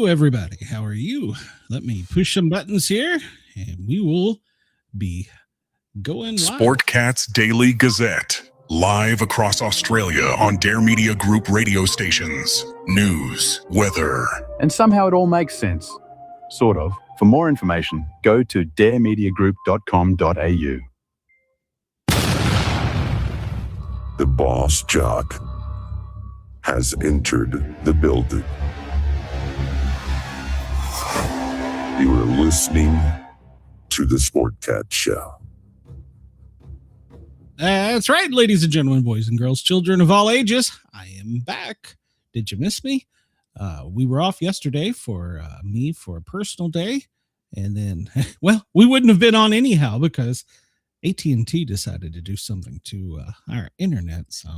everybody. How are you? Let me push some buttons here, and we will be going live. Sportcat's Daily Gazette, live across Australia on Dare Media Group radio stations. News, weather. And somehow it all makes sense. Sort of. For more information, go to daremediagroup.com.au. The boss jock has entered the building. You are listening to the Sportcat Show. That's right, ladies and gentlemen, boys and girls, children of all ages. I am back. Did you miss me? We were off yesterday for me for a personal day. And then, well, we wouldn't have been on anyhow because AT&T decided to do something to our internet. So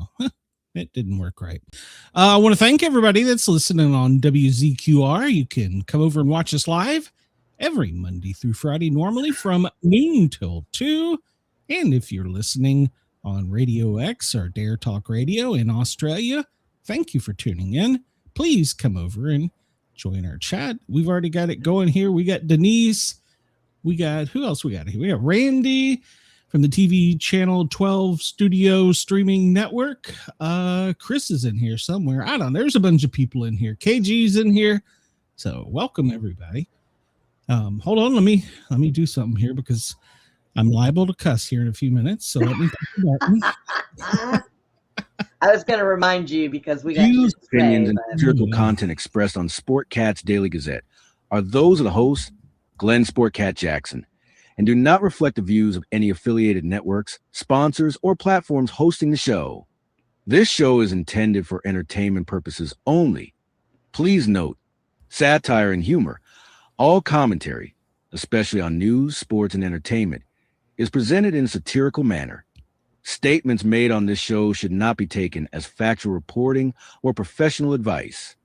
it didn't work right. I want to thank everybody that's listening on WZQR. You can come over and watch us live every Monday through Friday, normally from noon till 2. And if you're listening on Radio X or Dare Talk Radio in Australia, thank you for tuning in. Please come over and join our chat. We've already got it going here. We got Denise. We got, who else we got here? We got Randy from the TV Channel 12 Studio Streaming Network. Chris is in here somewhere. I don't know. There's a bunch of people in here. KG's in here. So welcome, everybody. Hold on. Let me do something here because I'm liable to cuss here in a few minutes. So let me push the button. I was going to remind you because we got views, opinions, and satirical content expressed on Sportcat's Daily Gazette are those of the host, Glenn Sportcat Jackson, and do not reflect the views of any affiliated networks, sponsors, or platforms hosting the show. This show is intended for entertainment purposes only. Please note, satire and humor, all commentary, especially on news, sports, and entertainment, is presented in a satirical manner. Statements made on this show should not be taken as factual reporting or professional advice.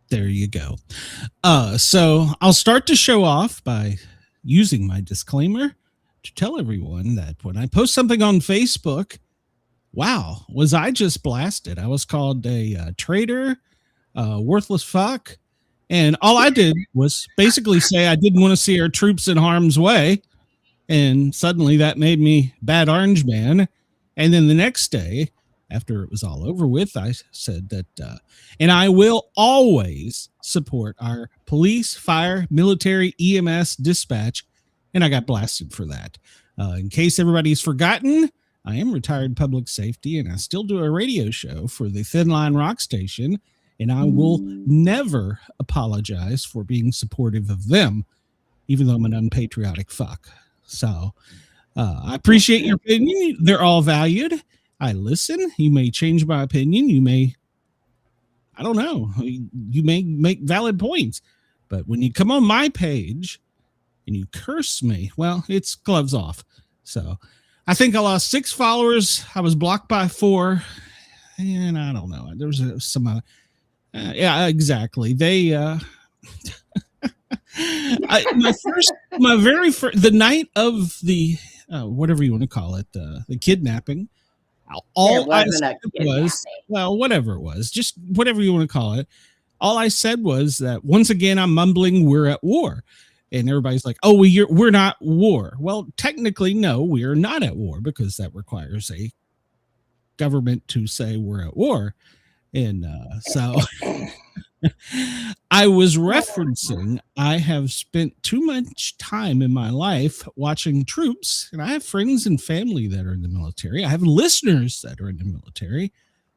There you go. So I'll start the show off by using my disclaimer to tell everyone that when I post something on Facebook, wow, was I just blasted. I was called a traitor, worthless fuck. And all I did was basically say I didn't want to see our troops in harm's way. And suddenly that made me bad orange man. And then the next day, after it was all over with, I said that, and I will always support our police, fire, military, EMS, dispatch. And I got blasted for that. In case everybody's forgotten, I am retired public safety and I still do a radio show for the Thin Line Rock Station. And I will never apologize for being supportive of them, even though I'm an unpatriotic fuck. So I appreciate your opinion. They're all valued. I listen. You may change my opinion. You may, I don't know. You may make valid points. But when you come on my page and you curse me, well, it's gloves off. So I think I lost 6 followers. I was blocked by 4. And I don't know. There was some, yeah, exactly. They, the night of the whatever you want to call it, the kidnapping. All I said was, well, whatever it was, just whatever you want to call it. All I said was that once again I'm mumbling, we're at war, and everybody's like, "Oh, we're not war." Well, technically, no, we are not at war because that requires a government to say we're at war, and so. I was referencing I have spent too much time in my life watching troops, and I have friends and family that are in the military. I have listeners that are in the military.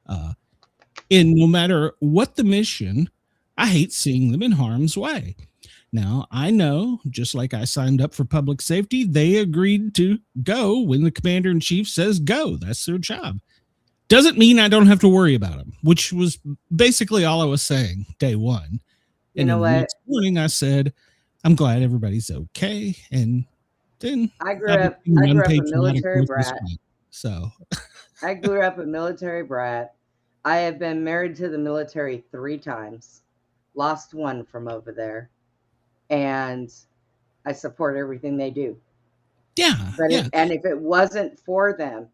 And no matter what the mission, I hate seeing them in harm's way. Now, I know, just like I signed up for public safety, they agreed to go when the commander-in-chief says go. That's their job. Doesn't mean I don't have to worry about them, which was basically all I was saying day one. You know what? Next morning I said, I'm glad everybody's okay. And then I grew up a military brat. So I grew up a military brat. I have been married to the military 3 times, lost 1 from over there, and I support everything they do. Yeah. But if it wasn't for them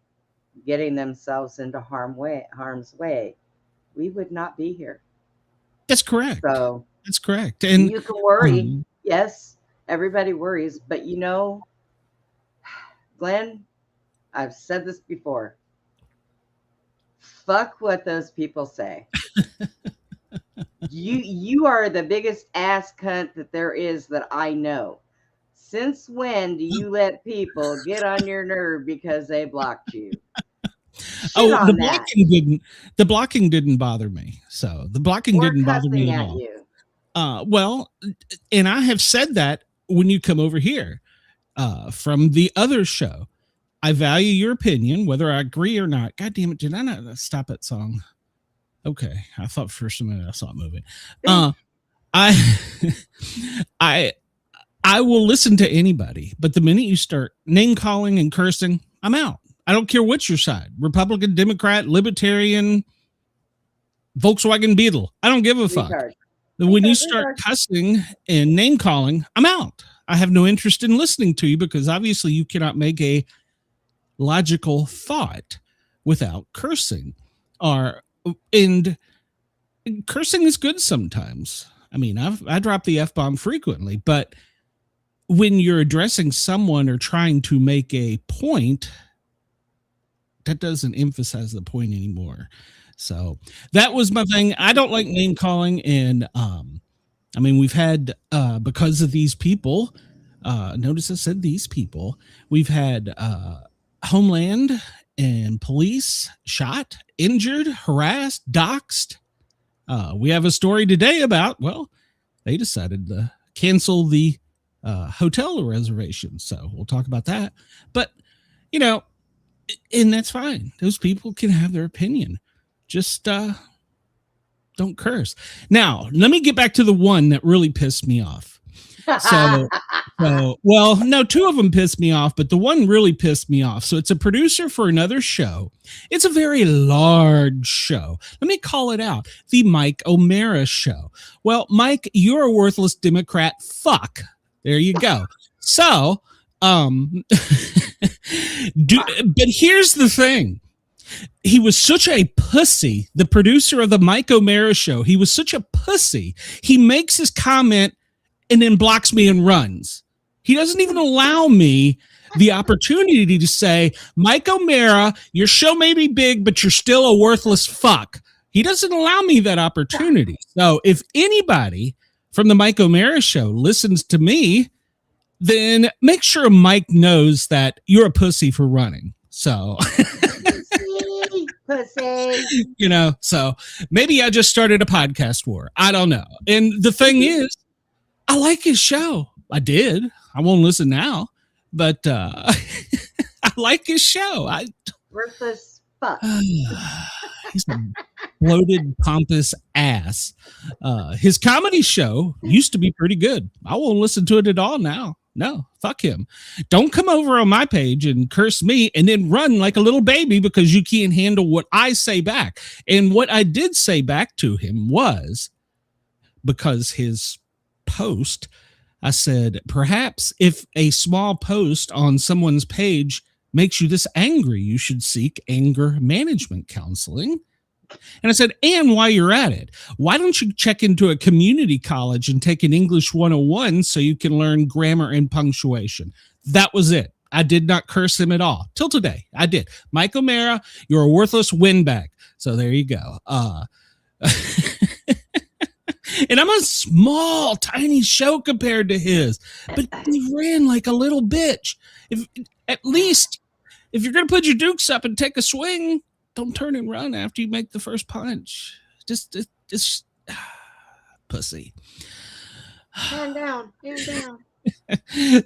getting themselves into harm's way, we would not be here. That's correct. So That's correct. And you can worry. Yes, everybody worries. But Glenn, I've said this before. Fuck what those people say. You are the biggest ass cunt that there is that I know. Since when do you let people get on your nerve because they blocked you? The blocking didn't bother me. So the blocking didn't bother me at all. You. Well, and I have said that when you come over here from the other show. I value your opinion, whether I agree or not. God damn it, did I not stop that song? Okay, I thought for a minute I saw it moving. I will listen to anybody, but the minute you start name calling and cursing, I'm out. I don't care what's your side, Republican, Democrat, Libertarian, Volkswagen Beetle. I don't give a fuck. When you start cussing and name calling, I'm out. I have no interest in listening to you because obviously you cannot make a logical thought without cursing. And cursing is good sometimes. I mean, I drop the F-bomb frequently, but when you're addressing someone or trying to make a point, that doesn't emphasize the point anymore. So that was my thing. I don't like name calling. And I mean, we've had, because of these people, notice I said these people, we've had Homeland and police shot, injured, harassed, doxxed. We have a story today about, well, they decided to cancel the hotel reservation. So we'll talk about that. But, and that's fine. Those people can have their opinion. Just don't curse. Now, let me get back to the one that really pissed me off. So, well, no, two of them pissed me off, but the one really pissed me off. So it's a producer for another show. It's a very large show. Let me call it out. The Mike O'Mara Show. Well, Mike, you're a worthless Democrat. Fuck. There you go. So, but here's the thing. He was such a pussy. The producer of the Mike O'Mara Show. He was such a pussy. He makes his comment and then blocks me and runs. He doesn't even allow me the opportunity to say, Mike O'Mara, your show may be big, but you're still a worthless fuck. He doesn't allow me that opportunity. So if anybody from the Mike O'Mara Show listens to me, then make sure Mike knows that you're a pussy for running. So, pussy. So maybe I just started a podcast war. I don't know. And the thing is, I like his show. I did. I won't listen now, but I like his show. Worthless fuck. He's a bloated, pompous ass. His comedy show used to be pretty good. I won't listen to it at all now. No, fuck him. Don't come over on my page and curse me and then run like a little baby because you can't handle what I say back. And what I did say back to him was, because his post, I said, perhaps if a small post on someone's page makes you this angry, you should seek anger management counseling. And I said, and while you're at it, why don't you check into a community college and take an English 101 so you can learn grammar and punctuation? That was it. I did not curse him at all. Till today, I did. Mike O'Mara, you're a worthless windbag. So there you go. And I'm a small, tiny show compared to his, but he ran like a little bitch. At least, if you're going to put your dukes up and take a swing, don't turn and run after you make the first punch. Just pussy. Hand down.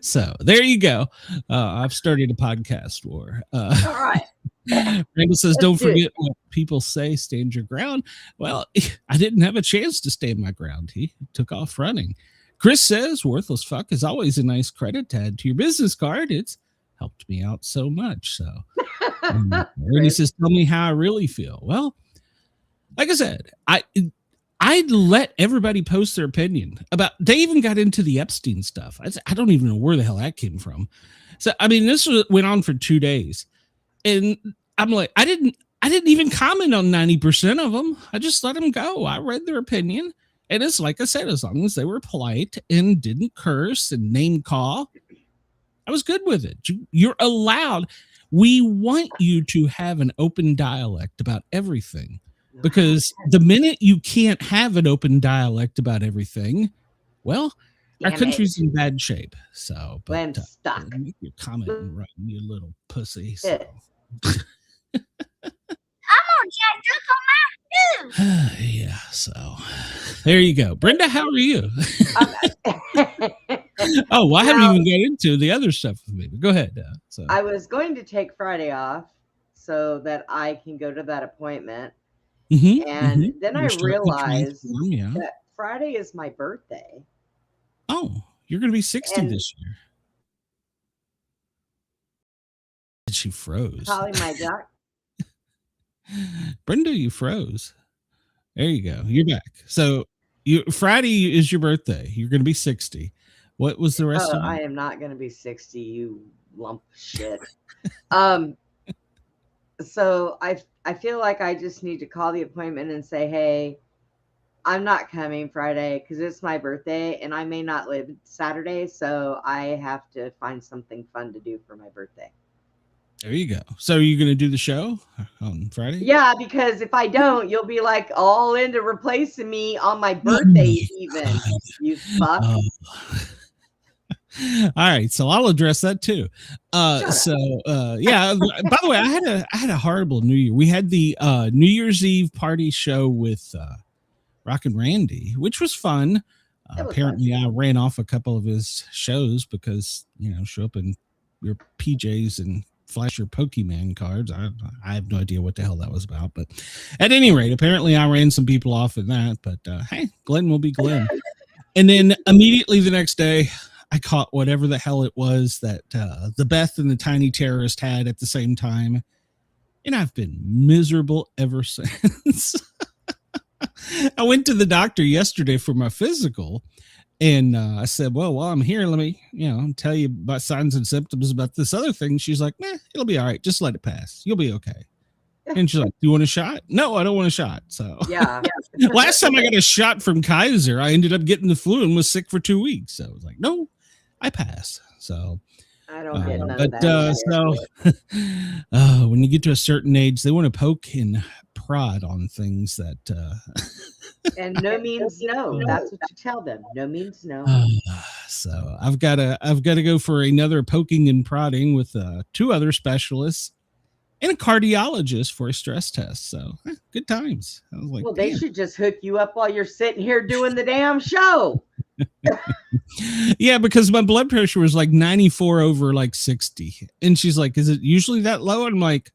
So there you go. I've started a podcast war. All right. Randall says, don't forget what people say, stand your ground. Well, I didn't have a chance to stand my ground. He took off running. Chris says, worthless fuck is always a nice credit to add to your business card. It's helped me out so much. So Ernie says, tell me how I really feel. Well, like I said, I'd let everybody post their opinion about, they even got into the Epstein stuff. I don't even know where the hell that came from. So, I mean, went on for 2 days. And I'm like, I didn't even comment on 90% of them. I just let them go. I read their opinion And it's like I said, as long as they were polite and didn't curse and name call, I was good with it. You're allowed. We want you to have an open dialect about everything, because the minute you can't have an open dialect about everything, well, our country's in bad shape. So, but I'm stuck. Make your comment and run, you little pussy. So. Yeah, so there you go. Brenda, how are you? Oh, well, I haven't even got into the other stuff with me, but go ahead. So I was going to take Friday off so that I can go to that appointment. And then I realized that Friday is my birthday. Oh, you're going to be 60 this year. She froze. Probably my doc. Brenda, you froze. There you go. You're back. So Friday is your birthday. You're going to be 60. What was the rest of it? I am not going to be 60, you lump of shit. So I feel like I just need to call the appointment and say, hey, I'm not coming Friday because it's my birthday and I may not live Saturday. So I have to find something fun to do for my birthday. There you go. So are you going to do the show on Friday? Yeah, because if I don't, you'll be like all into replacing me on my birthday even. You fuck. All right, so I'll address that too. Yeah. By the way, I had a horrible New Year. We had the New Year's Eve party show with Rockin' Randy, which was fun. Apparently, I ran off a couple of his shows because show up in your PJs and flash your Pokemon cards. I have no idea what the hell that was about, but at any rate, apparently I ran some people off in that. But hey, Glenn will be Glenn. And then immediately the next day, I caught whatever the hell it was that the Beth and the Tiny Terrorist had at the same time. And I've been miserable ever since. I went to the doctor yesterday for my physical. And I said, well, while I'm here, let me, tell you about signs and symptoms about this other thing. She's like, it'll be all right. Just let it pass. You'll be okay. And she's like, do you want a shot? No, I don't want a shot. So yeah. Last time I got a shot from Kaiser, I ended up getting the flu and was sick for 2 weeks. So I was like, no, I passed. So I don't get none of that. When you get to a certain age, they want to poke and prod on things that and no means no. That's what you tell them. No means no. So I've got to go for another poking and prodding with 2 other specialists and a cardiologist for a stress test. So good times. I was like, well, they should just hook you up while you're sitting here doing the damn show. Yeah, because my blood pressure was like 94 over like 60. And she's like, is it usually that low? And I'm like,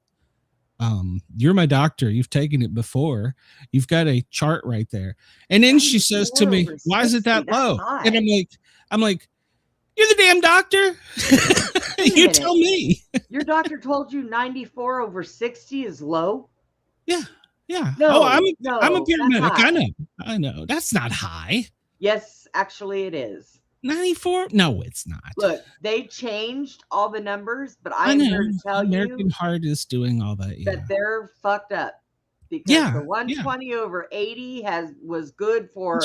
you're my doctor. You've taken it before. You've got a chart right there. And then she says to me, why is it that low? And I'm like, you're the damn doctor. You tell me. Your doctor told you 94 over 60 is low? Yeah. No, I'm a paramedic. I know. That's not high. Yes, actually it is. 94? No, it's not. Look, they changed all the numbers, but I'm here to tell American Heart is doing all that. That they're fucked up because the 120 over 80 was good for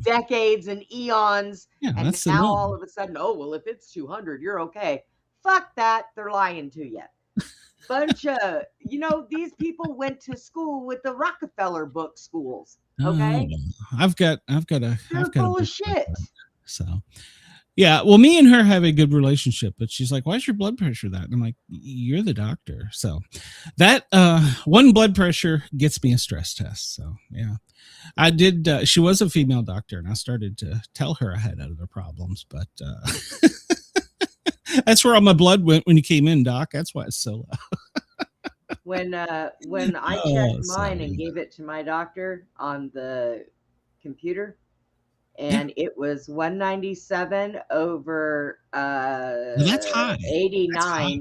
decades and eons. Yeah, and now all of a sudden, if it's 200, you're okay. Fuck that. They're lying to you. Bunch of, these people went to school with the Rockefeller book schools. Okay. I've got full of shit. So, yeah. Well, me and her have a good relationship, but she's like, "Why's your blood pressure that?" And I'm like, "You're the doctor." So, that one blood pressure gets me a stress test. So, yeah, I did. She was a female doctor, and I started to tell her I had other problems, but that's where all my blood went when you came in, Doc. That's why it's so low. When I checked mine and gave it to my doctor on the computer, and it was 197 over that's high. 89. That's high.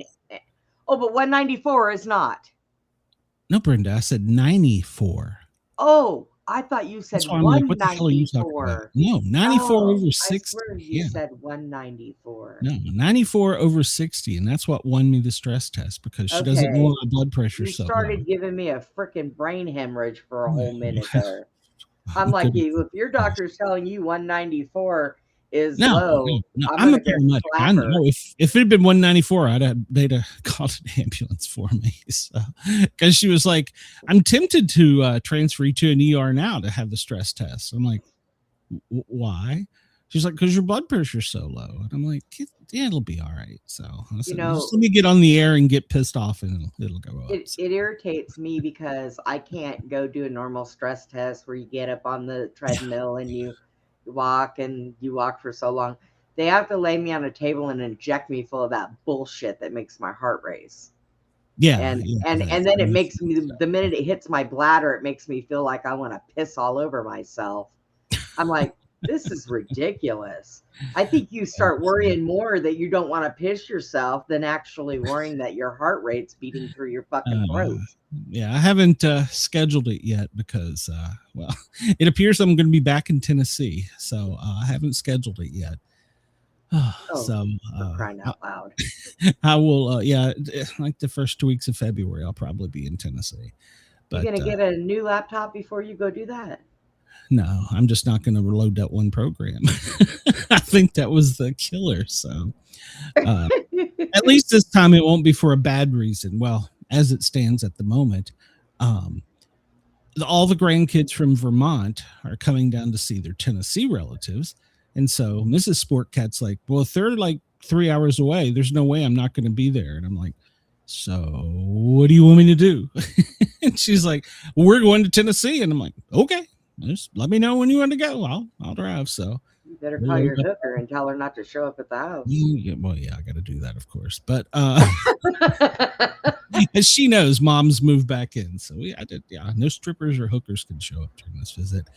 Oh, but 194 is not. No, Brenda, I said 94. Oh, I thought you said 194. Like, what the hell are you talking about? No, 94 over 60. I swear you said 194. No, 94 over 60, and that's what won me the stress test because she doesn't want my blood pressure. You started giving me a freaking brain hemorrhage for a whole minute there. I'm We like couldn't- you. If your doctor's telling you 194 is No, low, no, I'm I'm a gonna go paramedic. I slap her. know if it had been 194, they'd have called an ambulance for me. So, because she was like, I'm tempted to transfer you to an ER now to have the stress test. I'm like, why? She's like, because your blood pressure's so low. And I'm like, yeah, it'll be all right. So I said, just let me get on the air and get pissed off and it'll go up. It irritates me because I can't go do a normal stress test where you get up on the treadmill and you walk for so long. They have to lay me on a table and inject me full of that bullshit that makes my heart race. Yeah. And then it makes me, the minute it hits my bladder, it makes me feel like I want to piss all over myself. I'm like, this is ridiculous. I think you start worrying more that you don't want to piss yourself than actually worrying that your heart rate's beating through your fucking throat. Yeah, I haven't scheduled it yet because, well, it appears I'm going to be back in Tennessee. So I haven't scheduled it yet. So crying out loud. I will, yeah, like the first 2 weeks of February, I'll probably be in Tennessee. But, you going to get a new laptop before you go do that? No, I'm just not going to reload that one program. I think that was the killer. So at least this time it won't be for a bad reason. Well, as it stands at the moment, all the grandkids from Vermont are coming down to see their Tennessee relatives. And so Mrs. Sportcat's like, well, if they're like 3 hours away, there's no way I'm not going to be there. And I'm like, so what do you want me to do? And she's like, well, we're going to Tennessee. And I'm like, okay. Just let me know when you want to go. I'll drive. So you better call your hooker and tell her not to show up at the house. Yeah, well, yeah, I got to do that, of course. But as she knows, mom's moved back in. So I did. Yeah, no strippers or hookers can show up during this visit.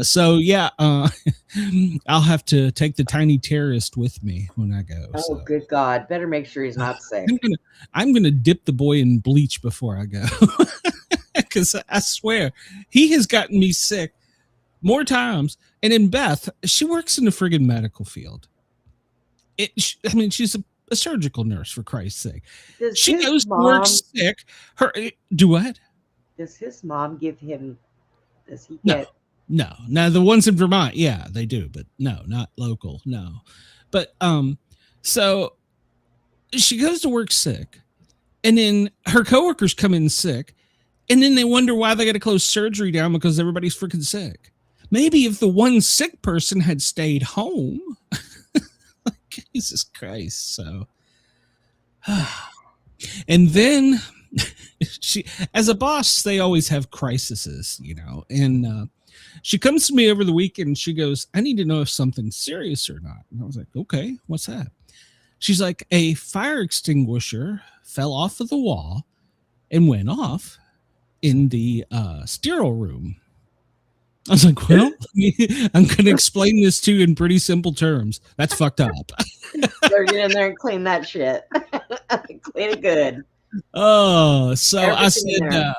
So yeah, I'll have to take the tiny terrorist with me when I go. Oh, so. Good God! Better make sure he's not sick. I'm gonna dip the boy in bleach before I go. Because I swear he has gotten me sick more times. And in Beth, she works in the friggin' medical field. I mean, she's a surgical nurse, for Christ's sake. She goes to work sick. Do what? Does his mom give him? Does he get? No. Now the ones in Vermont, yeah, they do, but no, not local. No, but so she goes to work sick, and then her coworkers come in sick. And then they wonder why they got to close surgery down because everybody's freaking sick. Maybe if the one sick person had stayed home. Jesus Christ. So, and then she, as a boss, they always have crises, you know, and she comes to me over the weekend and she goes, I need to know if something's serious or not. And I was like, okay, what's that? She's like, a fire extinguisher fell off of the wall and went off in the sterile room. I was like, well, I'm going to explain this to you in pretty simple terms. That's fucked up. Better get in there and clean that shit. Clean it good. Oh, so Everything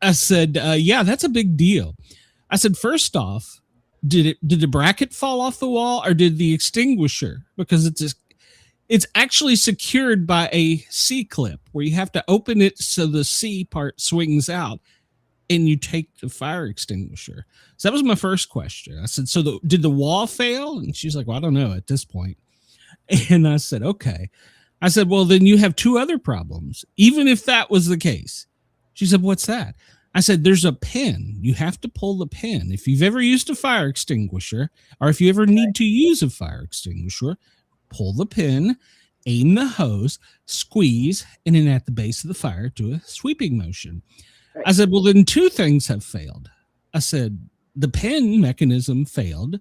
I said, yeah, that's a big deal. I said, first off, did the bracket fall off the wall or did the extinguisher? Because it's actually secured by a C-clip where you have to open it so the C part swings out and you take the fire extinguisher. So that was my first question. I said, so did the wall fail? And she's like, well, I don't know at this point. And I said, okay. I said, well, then you have two other problems, even if that was the case. She said, what's that? I said, there's a pin. You have to pull the pin. If you've ever used a fire extinguisher, or if you ever need to use a fire extinguisher, pull the pin, aim the hose, squeeze, and then at the base of the fire, do a sweeping motion. Right. I said, well, then two things have failed. I said, the pin mechanism failed.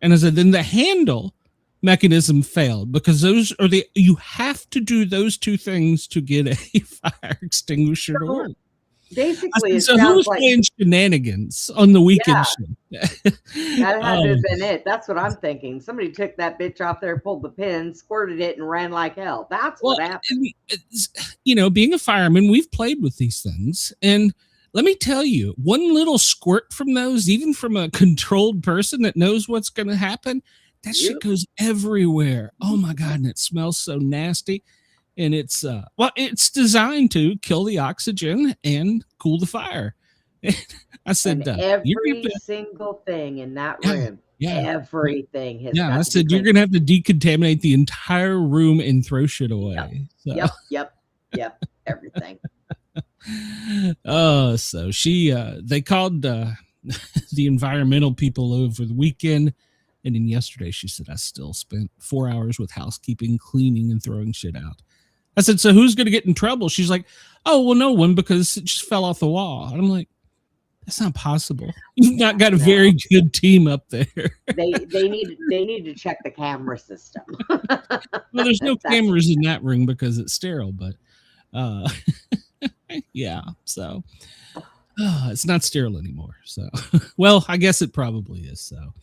And I said, then the handle mechanism failed because those are you have to do those two things to get a fire extinguisher to work. Basically, so who was playing shenanigans on the weekend? Yeah. That had to have been it. That's what I'm thinking. Somebody took that bitch off there, pulled the pin, squirted it, and ran like hell. That's what happened. You know, being a fireman, we've played with these things. And let me tell you, one little squirt from those, even from a controlled person that knows what's going to happen, that shit goes everywhere. Oh, my God. And it smells so nasty. And it's, well, it's designed to kill the oxygen and cool the fire. I said, And you're gonna every single thing in that yeah, room, yeah, everything has yeah. I got to be said, you're cleaned. gonna have to decontaminate the entire room and throw shit away. So. Yep. Everything. So they called the environmental people over the weekend, and then yesterday she said I still spent 4 hours with housekeeping, cleaning, and throwing shit out. I said, so who's going to get in trouble? She's like, oh, well, no one, because it just fell off the wall. And I'm like, that's not possible. You've not got a very good team up there. They need to check the camera system. Well, there's no cameras in that room because it's sterile, but yeah, so it's not sterile anymore. So, well, I guess it probably is. So,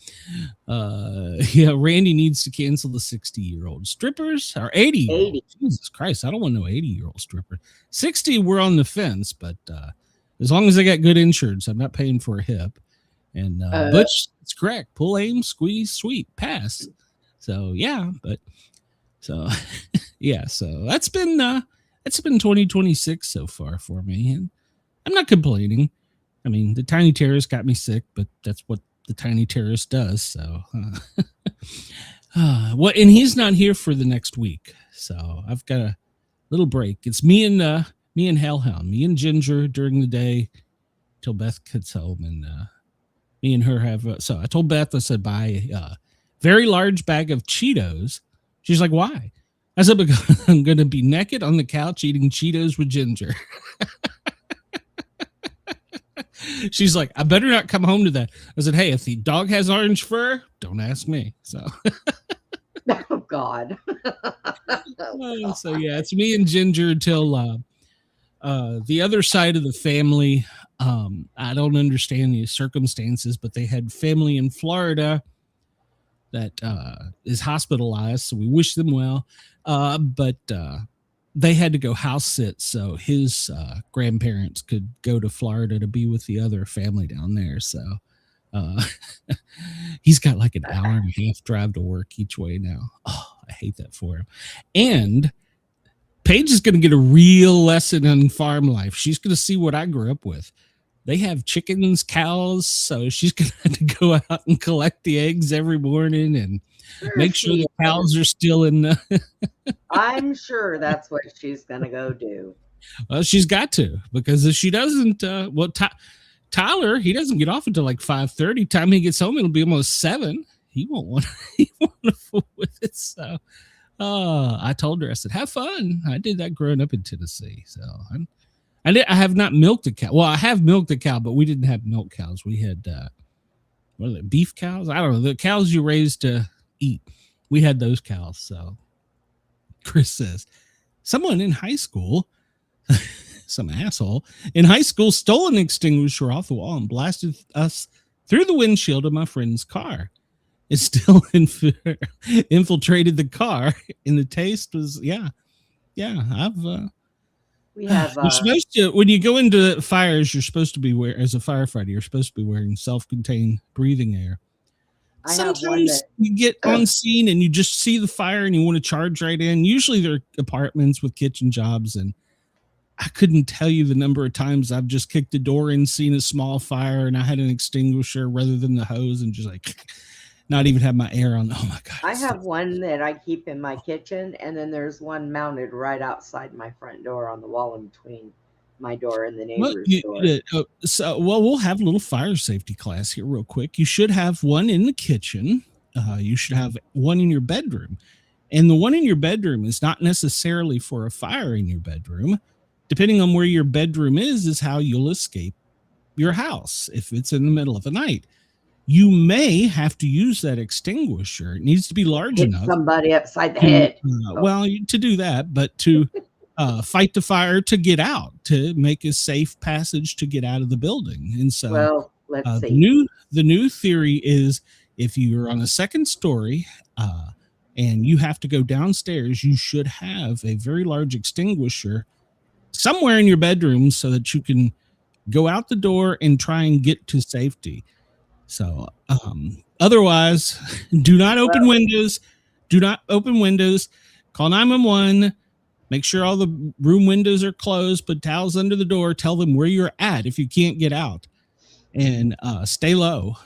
yeah, Randy needs to cancel the 60-year-old strippers or 80. Jesus Christ, I don't want no 80-year-old stripper. 60, we're on the fence, but as long as they got good insurance, I'm not paying for a hip. And Butch, it's correct. Pull, aim, squeeze, sweep, pass. So yeah, but so yeah, so that's been 2026 so far for me, and I'm not complaining. I mean, the tiny terrorist got me sick, but that's what the tiny terrorist does. So, what? And he's not here for the next week, so I've got a little break. It's me and Hellhound, me and Ginger during the day till Beth gets home, and me and her have. So I told Beth, I said, buy a very large bag of Cheetos. She's like, why? I said, because I'm going to be naked on the couch eating Cheetos with Ginger. She's like, I better not come home to that. I said, hey, if the dog has orange fur, don't ask me. So, oh God. So yeah, it's me and Ginger until the other side of the family. I don't understand the circumstances, but they had family in Florida that is hospitalized, so we wish them well. But they had to go house sit so his grandparents could go to Florida to be with the other family down there. So he's got like an hour and a half drive to work each way now. Oh, I hate that for him. And Paige is going to get a real lesson on farm life. She's going to see what I grew up with. They have chickens, cows, so she's going to have to go out and collect the eggs every morning and make sure the cows are still in the I'm sure that's what she's going to go do. Well, she's got to, because if she doesn't, Tyler, he doesn't get off until like 5:30. Time he gets home, it'll be almost 7. He won't want to fool with it. So I told her, I said, have fun. I did that growing up in Tennessee. So I have not milked a cow. Well, I have milked a cow, but we didn't have milk cows. We had, what are they, beef cows? I don't know. The cows you raise to eat. We had those cows. So Chris says, someone in high school, some asshole in high school, stole an extinguisher off the wall and blasted us through the windshield of my friend's car. It still infiltrated the car, and the taste was, We have you're supposed to, when you go into fires, you're supposed to be as a firefighter, you're supposed to be wearing self-contained breathing air. Sometimes you get on scene and you just see the fire and you want to charge right in. Usually they're apartments with kitchen jobs, and I couldn't tell you the number of times I've just kicked the door in, seen a small fire, and I had an extinguisher rather than the hose, and just like not even have my air on. Oh my God. I have one that I keep in my kitchen, and then there's one mounted right outside my front door on the wall in between my door and the neighbor's door. We'll have a little fire safety class here real quick. You should have one in the kitchen. You should have one in your bedroom. And the one in your bedroom is not necessarily for a fire in your bedroom. Depending on where your bedroom is how you'll escape your house if it's in the middle of the night. You may have to use that extinguisher. It needs to be large enough. Somebody upside the head. To do that, but to fight the fire, to get out, to make a safe passage to get out of the building. And so, let's see. The new theory is if you're on a second story and you have to go downstairs, you should have a very large extinguisher somewhere in your bedroom so that you can go out the door and try and get to safety. So, otherwise, do not open windows. Do not open windows. Call 911. Make sure all the room windows are closed, put towels under the door, tell them where you're at if you can't get out, and stay low.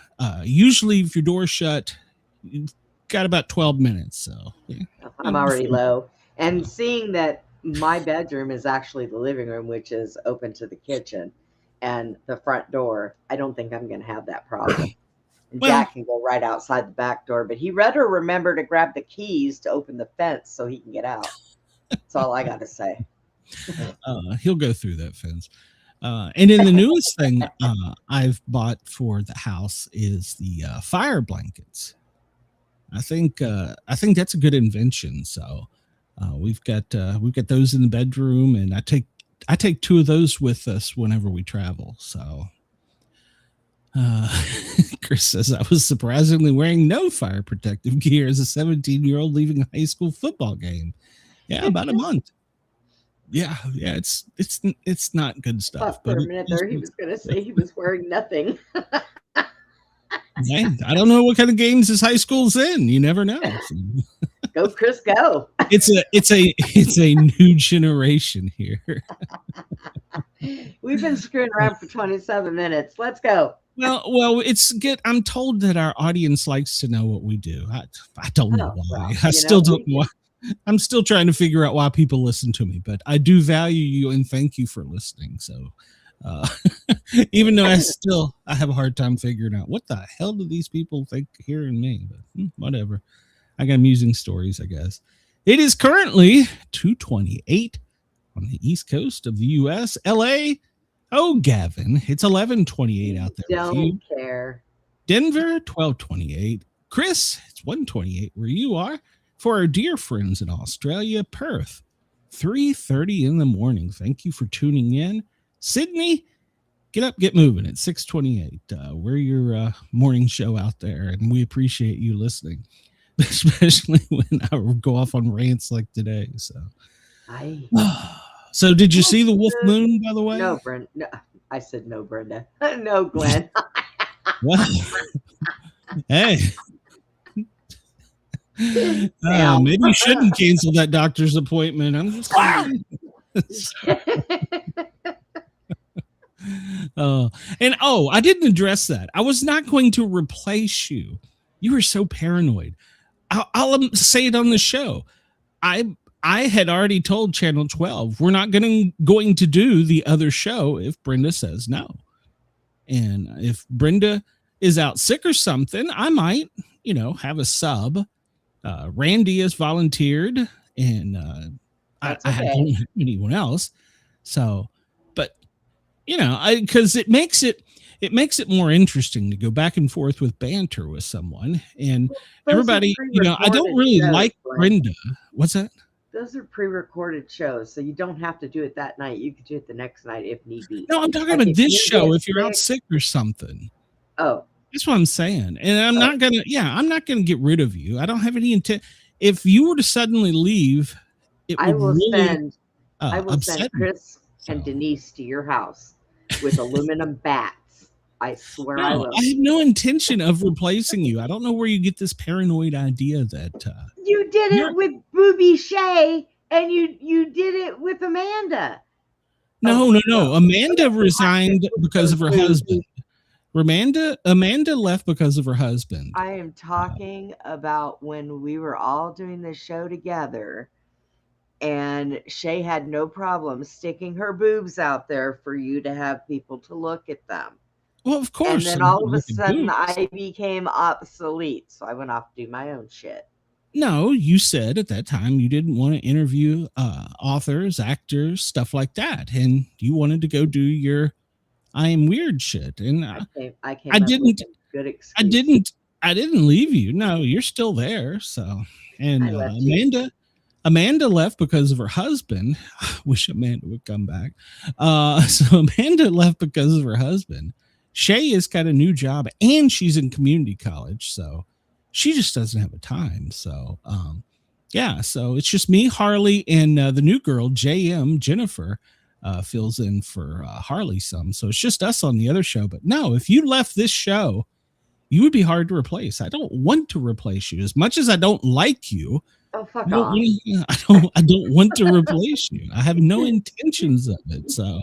Usually if your door's shut, you've got about 12 minutes. So yeah. I'm already low. And seeing that my bedroom is actually the living room, which is open to the kitchen and the front door, I don't think I'm going to have that problem. And Well, Jack can go right outside the back door, but he better remember to grab the keys to open the fence so he can get out. That's all I got to say. he'll go through that fence. And in the newest thing I've bought for the house is the fire blankets. I think that's a good invention. So we've got those in the bedroom, and I take 2 of those with us whenever we travel. So Chris says I was surprisingly wearing no fire protective gear as a 17-year-old leaving a high school football game. Yeah, about a month. Yeah, it's not good stuff. Thought for a minute there he was going to say he was wearing nothing. Hey, I don't know what kind of games his high school's in. You never know. So. Go, Chris, go. It's a new generation here. We've been screwing around for 27 minutes. Let's go. Well, it's good. I'm told that our audience likes to know what we do. I don't know why. Well, I still don't know why. I'm still trying to figure out why people listen to me, but I do value you and thank you for listening. So, even though I have a hard time figuring out what the hell do these people think hearing me, but whatever. I got amusing stories, I guess. It is currently 2:28 on the East Coast of the U.S. LA. Oh, Gavin, it's 11:28 out there. Don't care. Denver, 12:28. Chris, it's 1:28 where you are. For our dear friends in Australia, Perth, 3:30 in the morning. Thank you for tuning in. Sydney, get up, get moving at 6:28. We're your morning show out there, and we appreciate you listening, especially when I go off on rants like today. So did you see the Wolf Moon, by the way? No, Brenda. No, I said no, Brenda. No, Glenn. Well, hey. Maybe you shouldn't cancel that doctor's appointment. I'm just I didn't address that. I was not going to replace you. You were so paranoid. I'll say it on the show. I had already told Channel 12 we're not going to do the other show if Brenda says no. And if Brenda is out sick or something, I might, have a sub. Randy has volunteered, and I don't have anyone else. So, but because it makes it more interesting to go back and forth with banter with someone, and everybody. I don't really like Brenda. What's that? Those are pre-recorded shows, so you don't have to do it that night. You could do it the next night if need be. No, I'm talking about this show. If you're out sick or something. Oh. That's what I'm saying. And I'm not going to get rid of you. I don't have any intent. If you were to suddenly leave, I will send Chris and Denise to your house with aluminum bats. I swear I will. I have no intention of replacing you. I don't know where you get this paranoid idea that you did it with Booby Shay and you did it with Amanda. No. Amanda resigned because of her husband. Amanda left because of her husband. I am talking about when we were all doing the show together, and Shay had no problem sticking her boobs out there for you to have people to look at them. Well, of course. And then all of a sudden, I became obsolete, so I went off to do my own shit. No, you said at that time you didn't want to interview authors, actors, stuff like that, and you wanted to go do your I am weird shit, and I didn't leave you. No, you're still there. So, and Amanda left because of her husband. I wish Amanda would come back. So Amanda left because of her husband. Shay has got a new job and she's in community college, so she just doesn't have a time. So, so it's just me, Harley, and the new girl, Jennifer. Fills in for Harley some. So it's just us on the other show. But no, if you left this show, you would be hard to replace. I don't want to replace you. As much as I don't like you, Oh, fuck I don't, off. I don't want to replace you. I have no intentions of it. So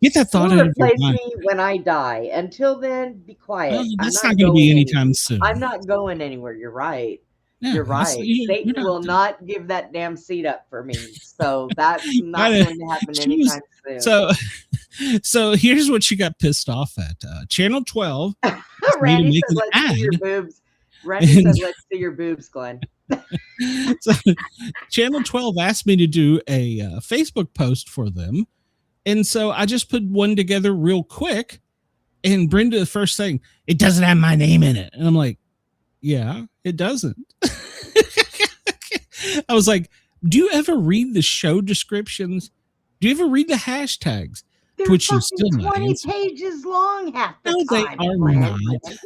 get that thought You'll out of your replace mind. me when I die. Until then, be quiet. That's not going to be anytime soon. I'm not going anywhere. You're right. Yeah, You're right. you're Satan not, will not give that damn seat up for me. So that's not going to happen anytime soon. So here's what she got pissed off at. Channel 12. Randy said, let's see your boobs. Randy said, let's see your boobs, Glenn. So, Channel 12 asked me to do a Facebook post for them. And so I just put one together real quick. And Brenda, the first thing, it doesn't have my name in it. And I'm like, yeah, it doesn't. I was like, do you ever read the show descriptions? Do you ever read the hashtags? They're Which fucking is still 20 pages long half the no, time. They are Glenn. not.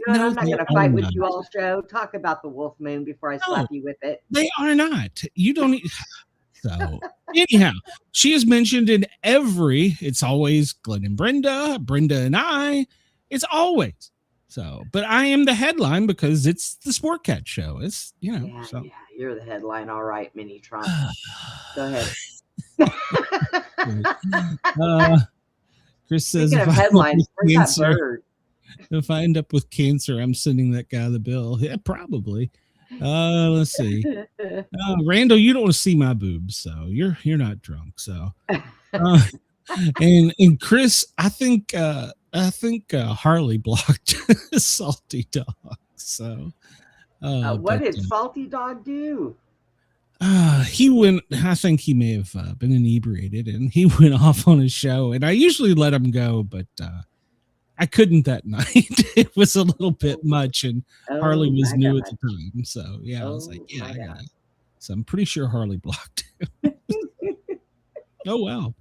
No, I'm not going to fight with you all show. Talk about the wolf moon before I slap you with it. They are not. You don't. So anyhow, she is mentioned in every. It's always Glenn and Brenda, Brenda and I. It's always so. But I am the headline because it's the Sportcat show. It's Yeah, so. yeah, you're the headline. All right, Mini Trump. Go ahead. Chris says, Speaking of headlines, where's that bird? If I end up with cancer, I'm sending that guy the bill. Yeah, probably. Let's see. Randall, you don't want to see my boobs, so you're not drunk. So, and Chris, I think Harley blocked Salty Dog. So, what did Salty Dog do? He went. I think he may have been inebriated, and he went off on his show. And I usually let him go, but I couldn't that night. It was a little bit much, and Harley was new at the time. So yeah, I was like, yeah, I got it. So I'm pretty sure Harley blocked him. Oh wow.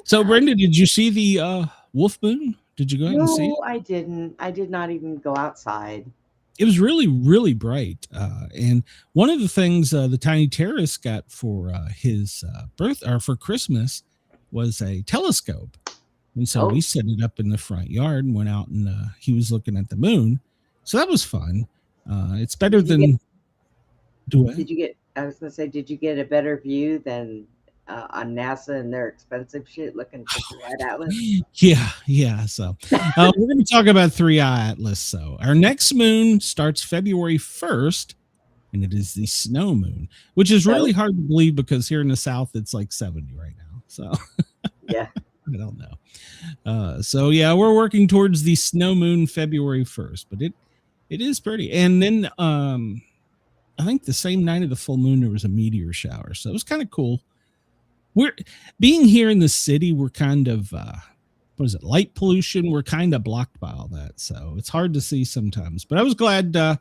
So Brenda, did you see the wolf moon? Did you go out and see it? No, I didn't. I did not even go outside. It was really, really bright. And one of the things the Tiny Terrorist got for his for Christmas was a telescope. And so we set it up in the front yard and went out and he was looking at the moon. So that was fun. It's better than Did you get I was going to say, did you get a better view than on NASA and their expensive shit looking for the Red Atlas? Yeah. So we're going to talk about 3-Eye Atlas. So our next moon starts February 1st, and it is the snow moon, which is really hard to believe because here in the South, it's like 70 right now. So yeah, I don't know. So yeah, we're working towards the snow moon February 1st, but it is pretty. And then I think the same night of the full moon, there was a meteor shower. So it was kind of cool. We're being here in the city. We're kind of, light pollution. We're kind of blocked by all that. So it's hard to see sometimes, but I was glad that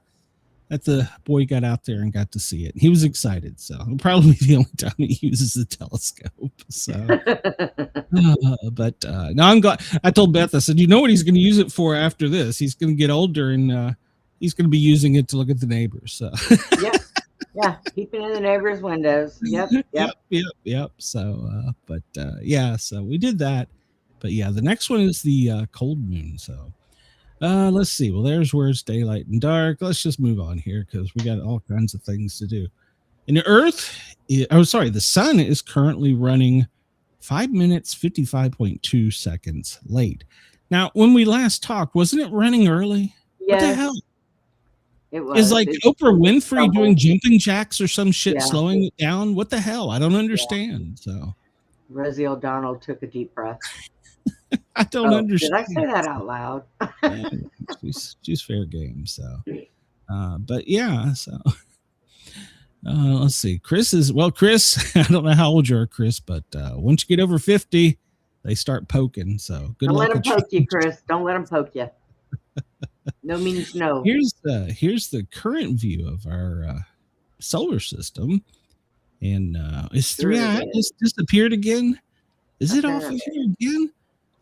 the boy got out there and got to see it. He was excited. So it'll probably be the only time he uses the telescope. So, no, I'm glad. I told Beth, I said, you know what he's going to use it for after this? He's going to get older and he's going to be using it to look at the neighbors. So yeah, peeping in the neighbors' windows. Yep. So, so we did that. But yeah, the next one is the cold moon. So, let's see. Well, there's where it's daylight and dark. Let's just move on here because we got all kinds of things to do. And the sun is currently running 5 minutes, 55.2 seconds late. Now, when we last talked, wasn't it running early? Yes. What the hell? It was. Is like Oprah Winfrey doing jumping jacks or some shit, slowing it down? What the hell? I don't understand. So Rosie O'Donnell took a deep breath. I don't understand. Did I say that out loud? Yeah, she's fair game. So, but yeah. So, let's see. Chris, I don't know how old you are, Chris, but once you get over 50, they start poking. So good luck. Don't let them poke you, Chris. Don't let them poke you. No means no. Here's the current view of our solar system, and is 3-Eye Atlas disappeared again? Is it off of here again?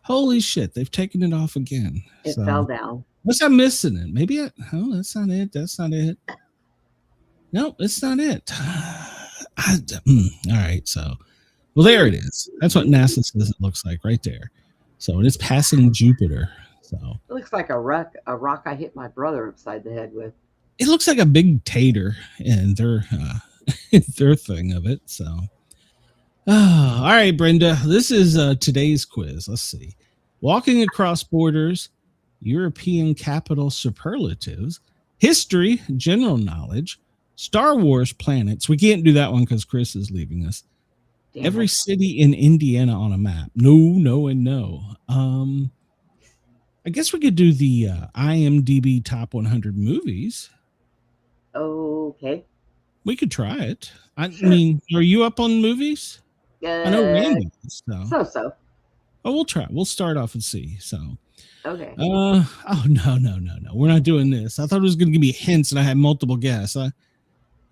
Holy shit! They've taken it off again. It fell down. What's I missing it? Maybe that's not it. That's not it. No, it's not it. All right, so there it is. That's what NASA says it looks like right there. So it is passing Jupiter. So it looks like a rock I hit my brother upside the head with. It looks like a big tater, and they're their thing of it. So, all right, Brenda, this is today's quiz. Let's see. Walking across borders, European capital superlatives, history, general knowledge, Star Wars planets. We can't do that one because Chris is leaving us. Damn Every it. city in Indiana on a map. No, and no. I guess we could do the IMDb top 100 movies. Okay. We could try it. I Sure. mean, are you up on movies? I know Randy is, so. So. Oh, we'll try. We'll start off and see. So, Okay. oh no. We're not doing this. I thought it was going to give me hints and I had multiple guesses.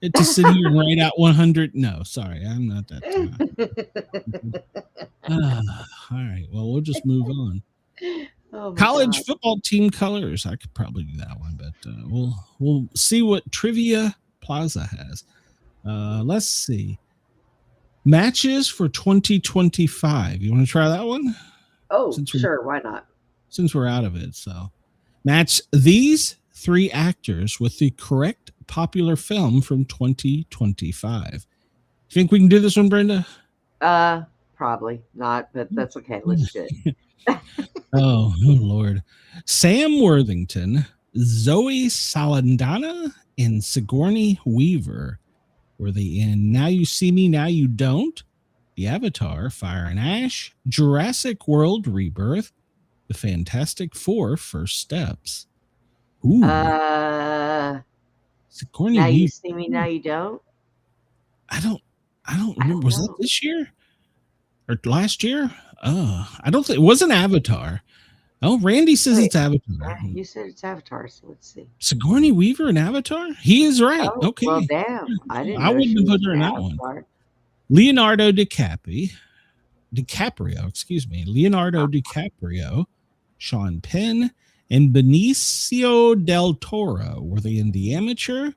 To sit here and write out 100. No, sorry. I'm not that. All right. Well, we'll just move on. Oh my College God. football team colors. I could probably do that one, but we'll see what Trivia Plaza has. Let's see. Matches for 2025. You want to try that one? Oh, sure. Why not? Since we're out of it. So, match these 3 actors with the correct popular film from 2025. Think we can do this one, Brenda? Probably not, but that's okay. Let's do it. Oh, Lord. Sam Worthington, Zoe Saldana, and Sigourney Weaver. Were they in Now You See Me, Now You Don't, The Avatar, Fire and Ash, Jurassic World Rebirth, The Fantastic Four, First Steps? Ooh. Sigourney Now Weaver. You See Me, Now You Don't? I don't remember. Was that this year? Or last year? I don't think it wasn't Avatar. Oh, Randy says it's Avatar. You said it's Avatar, so let's see. Sigourney Weaver in Avatar? He is right. Oh, okay. Well, damn. I didn't I know wouldn't she have put was her in that Avatar. one. Leonardo DiCaprio, excuse me. Leonardo DiCaprio, Sean Penn, and Benicio del Toro. Were they in The Amateur?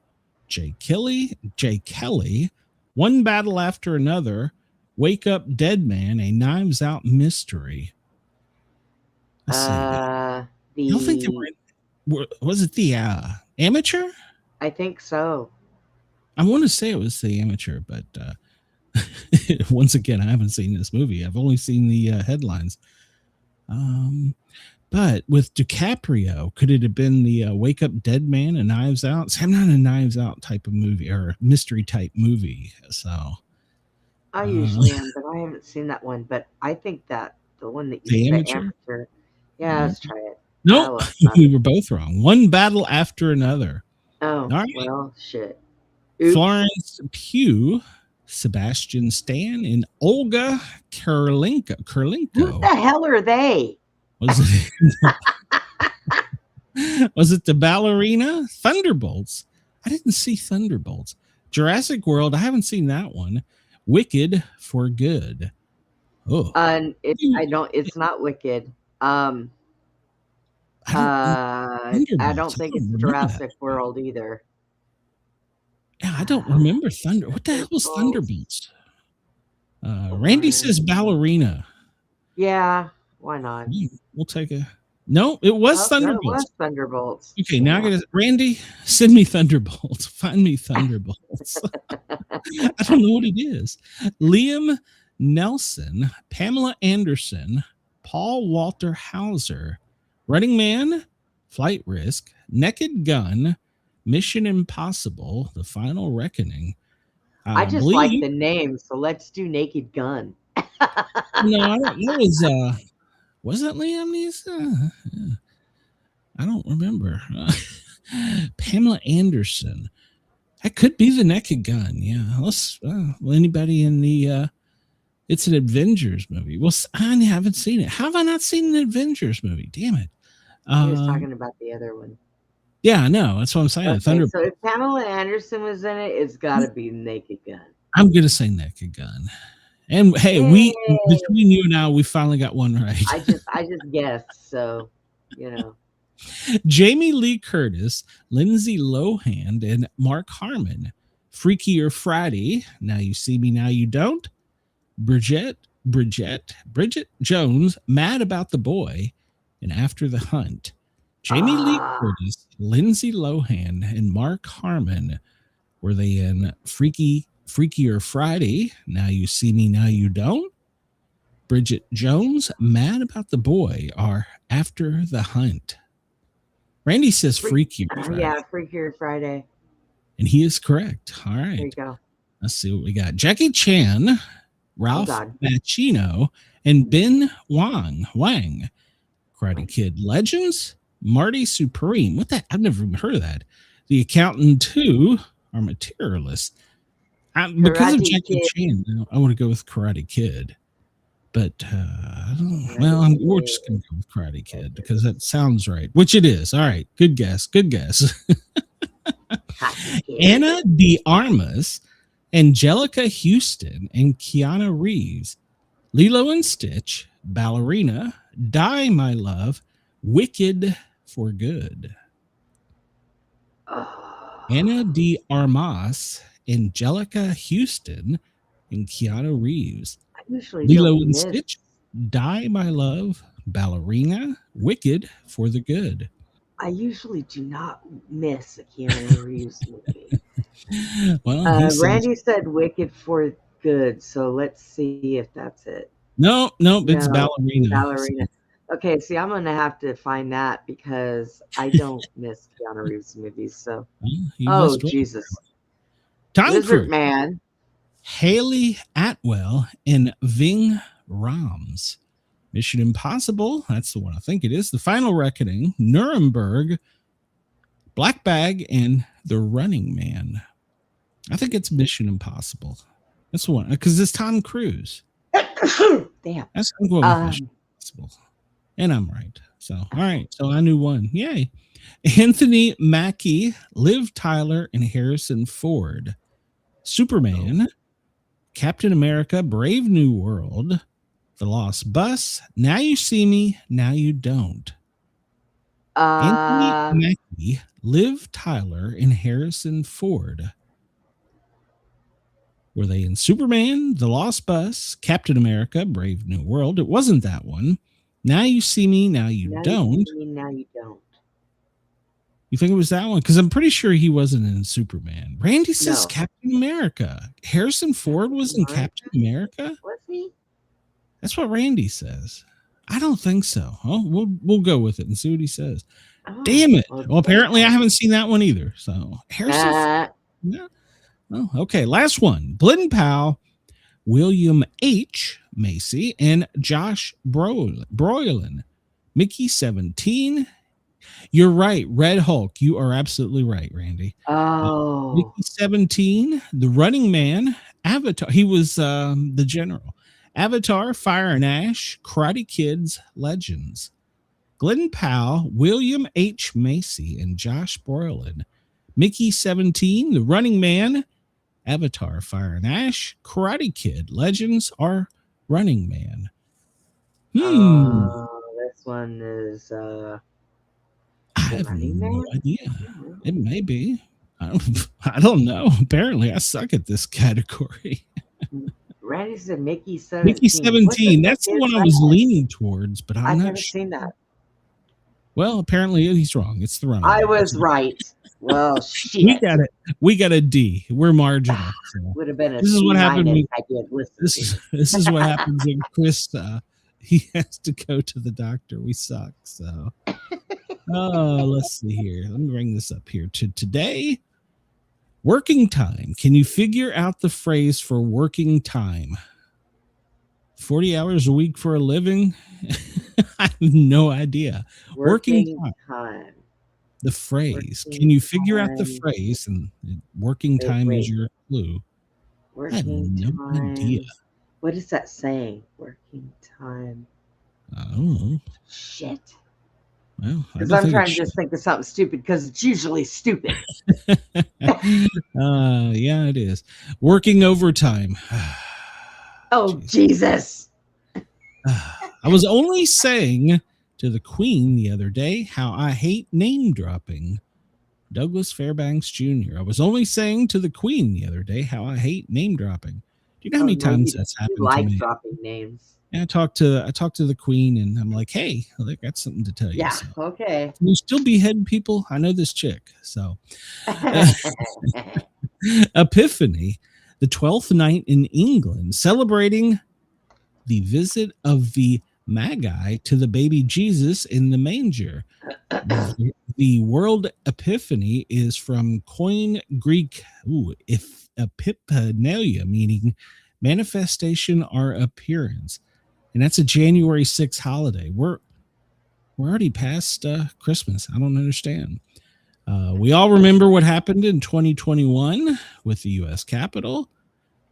Jay Kelly, One Battle After Another, Wake Up Dead Man, A Knives Out Mystery. Let's see. I don't think they were. Was it The Amateur? I think so. I want to say it was The Amateur, but once again, I haven't seen this movie. I've only seen the headlines. But with DiCaprio, could it have been the Wake Up Dead Man and Knives Out? See, I'm not a Knives Out type of movie or mystery type movie. So I usually am, but I haven't seen that one. But I think that the one that The you Amateur? Yeah, let's try it. Nope, we were both wrong. One Battle After Another. Oh, right. Well, shit. Oops. Florence Pugh, Sebastian Stan, and Olga Kurylenko. Who the hell are they? Was it the ballerina? Thunderbolts. I didn't see Thunderbolts. Jurassic World. I haven't seen that one. Wicked for Good. Oh, It's not Wicked. I don't think it's Jurassic World either. Yeah, I don't remember Thunder. What the hell was Thunderbolts? Randy says ballerina. Yeah, why not? We'll take a. No, it was Thunderbolts. No, it was Thunderbolts. Okay, now I gotta. Randy, send me Thunderbolts. Find me Thunderbolts. I don't know what it is. Liam Nelson, Pamela Anderson, Paul Walter Hauser, Running Man, Flight Risk, Naked Gun, Mission Impossible, The Final Reckoning. I just like the name, so let's do Naked Gun. No, I don't. That was that Liam Neeson? I don't remember. Pamela Anderson. That could be the Naked Gun. Yeah. Let's. Anybody in the? It's an Avengers movie. Well, I haven't seen it. How have I not seen an Avengers movie? Damn it. He was talking about the other one. Yeah, I know. That's what I'm saying. Okay, so if Pamela Anderson was in it, it's got to be Naked Gun. I'm gonna say Naked Gun. And hey, between you and I, we finally got one right. I just guessed, so you know. Jamie Lee Curtis, Lindsay Lohan, and Mark Harmon. Freakier Friday, Now You See Me, Now You Don't. Bridget Jones, Mad About the Boy, and After the Hunt. Jamie Lee Curtis, Lindsay Lohan, and Mark Harmon Were they in Freakier Friday? Now You See Me, Now You Don't. Bridget Jones, Mad About the Boy, are After the Hunt. Randy says Freakier Friday. Yeah, Freakier Friday. And he is correct. All right. There you go. Let's see what we got. Jackie Chan, Ralph Macchino, and Ben Wang. Karate Kid Legends, Marty Supreme. What that? I've never even heard of that. The Accountant 2 are materialists. Because of Jackie Chan, I want to go with Karate Kid. But, we're just going to go with Karate Kid because that sounds right, which it is. All right. Good guess. Anna de Armas, Angelica Houston, and Keanu Reeves. Lilo and Stitch, Ballerina, Die My Love, Wicked for Good. Anna de Armas, Angelica Houston, and Keanu Reeves. Lilo and Stitch, Die My Love, Ballerina, Wicked for the Good. I usually do not miss a Keanu Reeves movie. Well, Randy said Wicked for Good, so let's see if that's it. No, it's Ballerina. Ballerina. Okay, see, I'm gonna have to find that because I don't miss Keanu Reeves movies. So, Jesus, Tom Lizard Cruise, Man, Haley Atwell, and Ving Rhames. Mission Impossible, that's the one I think it is. The Final Reckoning, Nuremberg, Black Bag, and The Running Man. I think it's Mission Impossible. That's the one because it's Tom Cruise. Damn. That's going with Mission Impossible, and I'm right. So all right, so I knew one. Yay! Anthony Mackie, Liv Tyler, and Harrison Ford. Superman, Captain America, Brave New World, The Lost Bus, Now You See Me, Now You Don't. Anthony Mackie, Liv Tyler, and Harrison Ford. Were they in Superman, The Lost Bus, Captain America, Brave New World? It wasn't that one. Now You See Me, Now You Don't. You see me, now you don't. You think it was that one? Because I'm pretty sure he wasn't in Superman. Randy says Captain America. Harrison Ford was in Captain America? Was he? That's what Randy says. I don't think so. Oh, we'll go with it and see what he says. Oh, damn it. Well, apparently I haven't seen that one either. So Harrison. Yeah. Oh, okay. Last one. Glenn Powell, William H. Macy, and Josh Brolin. Mickey 17. You're right. Red Hulk. You are absolutely right, Randy. Oh. Mickey 17. The Running Man. Avatar. He was the general. Avatar, Fire and Ash, Karate Kids, Legends. Glenn Powell, William H. Macy, and Josh Brolin. Mickey 17, The Running Man, Avatar, Fire and Ash, Karate Kid, Legends, or Running Man. This one is I have no idea. It may be. I don't know. Apparently, I suck at this category. Randy said Mickey 17. Mickey 17. That's the one I was leaning towards, but I've never seen that. Well, apparently he's wrong. It's the wrong. I was right. Well, shit. We got a D. We're marginal. So. Would have been a this is what happened. This is what happens when Chris he has to go to the doctor. We suck. So, let's see here. Let me bring this up here to today. Working time. Can you figure out the phrase for working time? 40 hours a week for a living? I have no idea. Working time. The phrase. Can you figure out the phrase? And working time is your clue. I have no idea. What is that saying? Working time. I don't know. Shit. Well, because I'm trying to just think of something stupid because it's usually stupid. Yeah, it is. Working overtime. Oh, Jesus. I was only saying to the Queen the other day how I hate name dropping. Douglas Fairbanks Jr. I was only saying to the Queen the other day how I hate name dropping. Do you know how many times that's happened to me? Dropping names. And I talked to the Queen and I'm like, hey, I got something to tell you. Yeah, so, okay. Can you still behead people? I know this chick. So Epiphany, the 12th night in England, celebrating the visit of the Magi to the baby Jesus in the manger. The word epiphany is from Koine Greek, epiphaneia, meaning manifestation or appearance. And that's a January 6th holiday. We're already past Christmas. I don't understand. We all remember what happened in 2021 with the U.S. Capitol.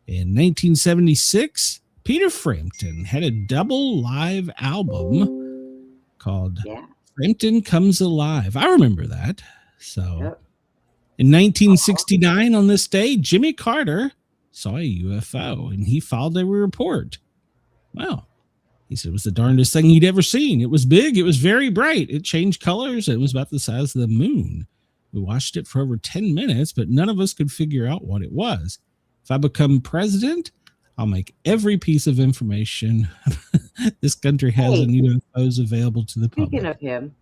In 1976, Peter Frampton had a double live album called Frampton Comes Alive. I remember that. So in 1969, on this day, Jimmy Carter saw a UFO and he filed a report. Wow. He said it was the darndest thing he'd ever seen. It was big. It was very bright. It changed colors. It was about the size of the moon. We watched it for over 10 minutes, but none of us could figure out what it was. If I become president, I'll make every piece of information this country has on UFOs available to the public. Speaking of him,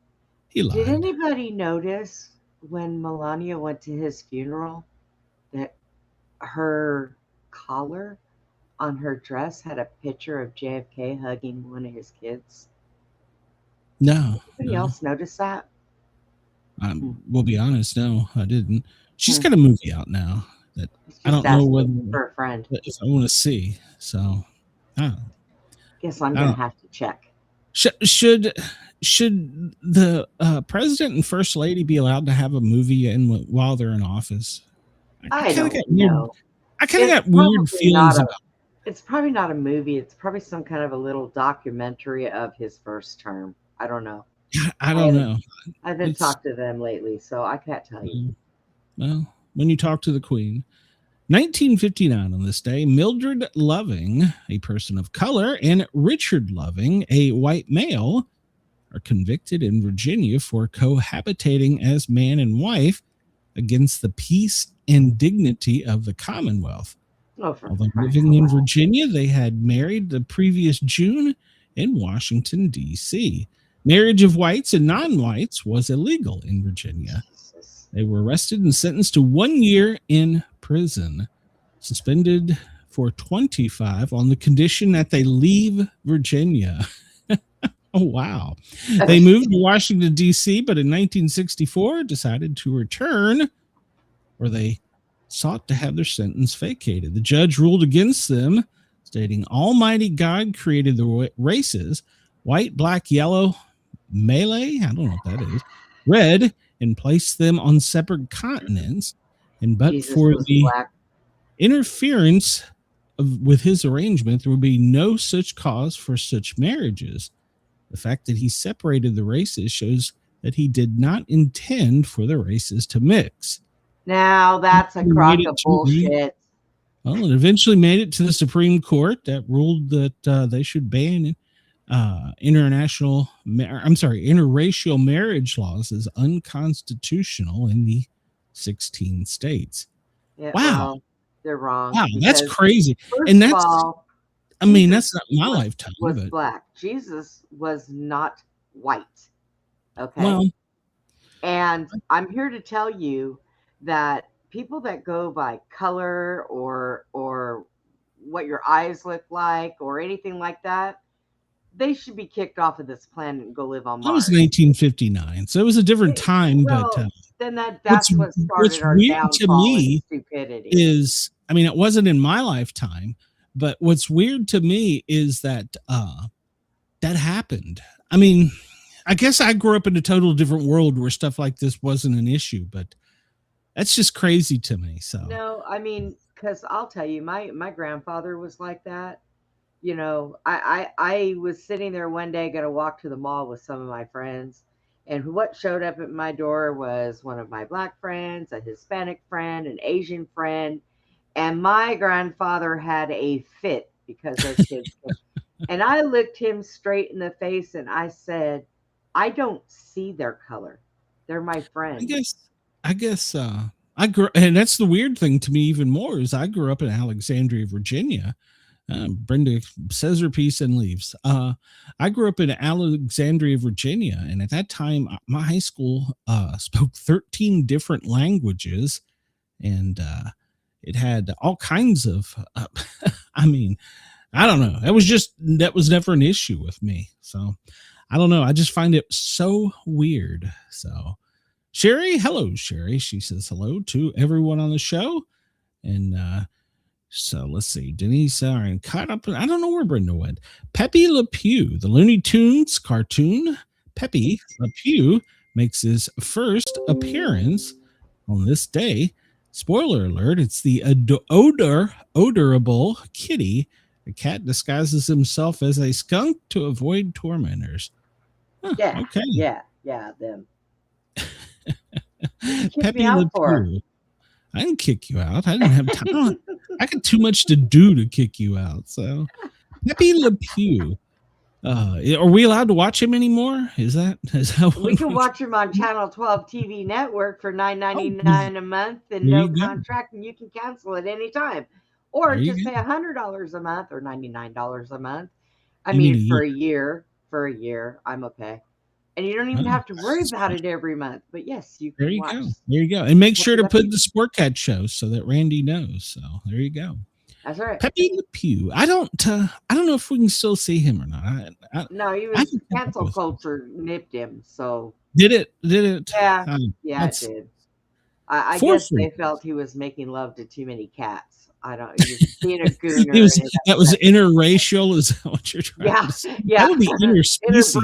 he lied. Did anybody notice when Melania went to his funeral that her collar on her dress had a picture of JFK hugging one of his kids? No. Anybody else notice that? We'll be honest, no, I didn't. She's got a movie out now that I don't know whether for a friend. If I want to see. So, guess I'm gonna have to check. Should the president and first lady be allowed to have a movie while they're in office? I don't know. I kind of got weird feelings about it. It's probably not a movie. It's probably some kind of a little documentary of his first term. I don't know. I don't know. I haven't talked to them lately, so I can't tell you. Well, when you talk to the Queen. 1959 on this day, Mildred Loving, a person of color, and Richard Loving, a white male, are convicted in Virginia for cohabitating as man and wife against the peace and dignity of the Commonwealth. Although living in Virginia, they had married the previous June in Washington, D.C. Marriage of whites and non-whites was illegal in Virginia. They were arrested and sentenced to 1 year in prison, suspended for 25 on the condition that they leave Virginia. Oh, wow. They moved to Washington, D.C., but in 1964 decided to return, where they sought to have their sentence vacated. The judge ruled against them, stating, Almighty God created the races, white, black, yellow, Malay, I don't know what that is, red, and placed them on separate continents. And but Jesus for the interference with his arrangement, there would be no such cause for such marriages. The fact that he separated the races shows that he did not intend for the races to mix. Now that's a crock of bullshit. Well, it eventually made it to the Supreme Court that ruled that they should ban interracial marriage laws as unconstitutional in the 16 states. Yeah, wow. Well, they're wrong. Wow, that's crazy. And that's, I mean, that's not my lifetime. Was black. Jesus was not white. Okay. Well, and I'm here to tell you that people that go by color or what your eyes look like or anything like that, they should be kicked off of this planet and go live on Mars. That was 1959, so it was a different time. Well, but then that's what started what's our weird downfall to me and stupidity. Is, I mean, it wasn't in my lifetime, but what's weird to me is that that happened. I mean, I guess I grew up in a total different world where stuff like this wasn't an issue, but that's just crazy to me. So no, I mean, because I'll tell you, my grandfather was like that. You know, I was sitting there one day, going to walk to the mall with some of my friends, and what showed up at my door was one of my black friends, a Hispanic friend, an Asian friend, and my grandfather had a fit because those kids. And I looked him straight in the face and I said, I don't see their color. They're my friends. I guess I grew, and that's the weird thing to me even more is I grew up in Alexandria, Virginia. Brenda says her piece and leaves. I grew up in Alexandria, Virginia, and at that time, my high school spoke 13 different languages, and It had all kinds of, I mean, I don't know. That was never an issue with me. So I don't know. I just find it so weird. So Sherry, hello, Sherry. She says hello to everyone on the show. And so let's see. Denise, caught up. I don't know where Brenda went. Pepe Le Pew, the Looney Tunes cartoon. Pepe Le Pew makes his first appearance on this day. Spoiler alert, it's the odorable kitty. The cat disguises himself as a skunk to avoid tormentors. Huh, Yeah. okay. Yeah, them. Pepe Le Pew. I didn't kick you out. I didn't have time. I got too much to do to kick you out. So, Pepe Le Pew. Are we allowed to watch him anymore? Is that we can watch him on Channel 12 TV network for $9.99 a month and no contract, and you can cancel at any time, or just pay $100 a month or $99 a month. I mean, for a year, I'm okay, and you don't even have to worry about it every month. But yes, you can watch. There you go, and make sure to put the Sportcat show so that Randy knows. So there you go. That's right. Pepe Le Pew. I don't know if we can still see him or not. No, he was cancel culture nipped him. So did it? Yeah, it did. I guess they felt he was making love to too many cats. I don't. He was being a gooner. That was interracial. Is that what you're trying to say? Yeah. That would be interspecies.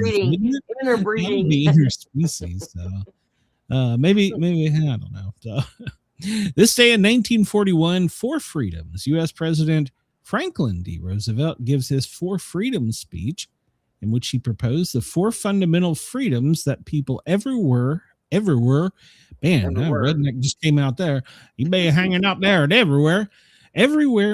Interbreeding. That would be interspecies. So maybe I don't know. So, this day in 1941, Four Freedoms. U.S. President Franklin D. Roosevelt gives his Four Freedoms speech, in which he proposed the four fundamental freedoms that people everywhere. Man, redneck just came out there. You be hanging out there and everywhere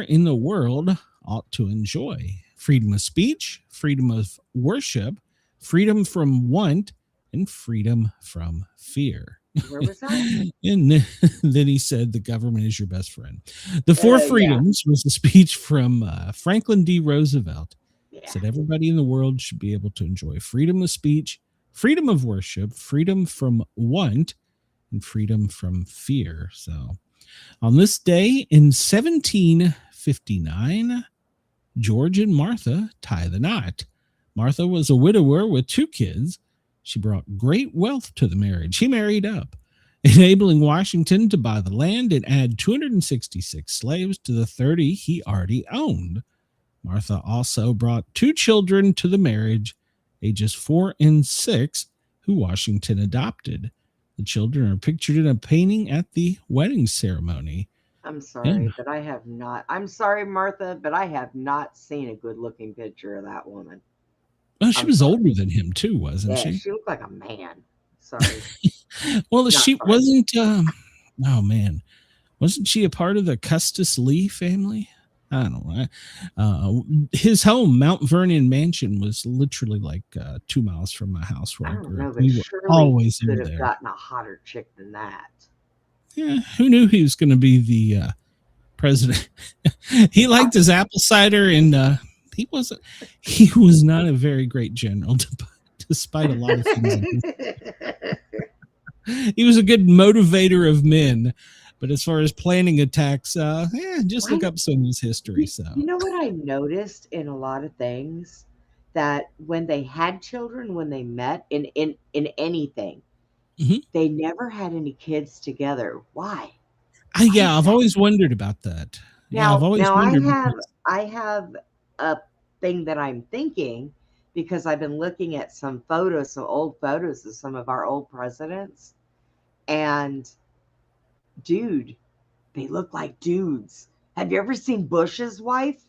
in the world ought to enjoy: freedom of speech, freedom of worship, freedom from want, and freedom from fear. Where was that? And then he said, the government is your best friend. The Four Freedoms was a speech from Franklin D. Roosevelt. Said everybody in the world should be able to enjoy freedom of speech, freedom of worship, freedom from want, and freedom from fear. So on this day in 1759, George and Martha tie the knot. Martha was a widower with 2 kids. She brought great wealth to the marriage. She married up, enabling Washington to buy the land and add 266 slaves to the 30 he already owned. Martha also brought 2 children to the marriage, ages 4 and 6, who Washington adopted. The children are pictured in a painting at the wedding ceremony. I'm sorry, but I have not. I'm sorry, Martha, but I have not seen a good-looking picture of that woman. Well, she was older than him too, wasn't she? She looked like a man. Sorry. Well, she wasn't. Oh man, wasn't she a part of the Custis Lee family? I don't know. His home, Mount Vernon Mansion, was literally like 2 miles from my house where I grew up. We were always could have there. Gotten a hotter chick than that. Yeah, who knew he was going to be the president? He liked his apple cider, and he was not a very great general, despite a lot of things. He was a good motivator of men, but as far as planning attacks, just look up some of his history. So you know what I noticed in a lot of things, that when they had children, when they met in anything, they never had any kids together. Why? I've always wondered about that. I have a thing that I'm thinking, because I've been looking at some old photos of some of our old presidents, and dude, they look like dudes. Have you ever seen Bush's wife?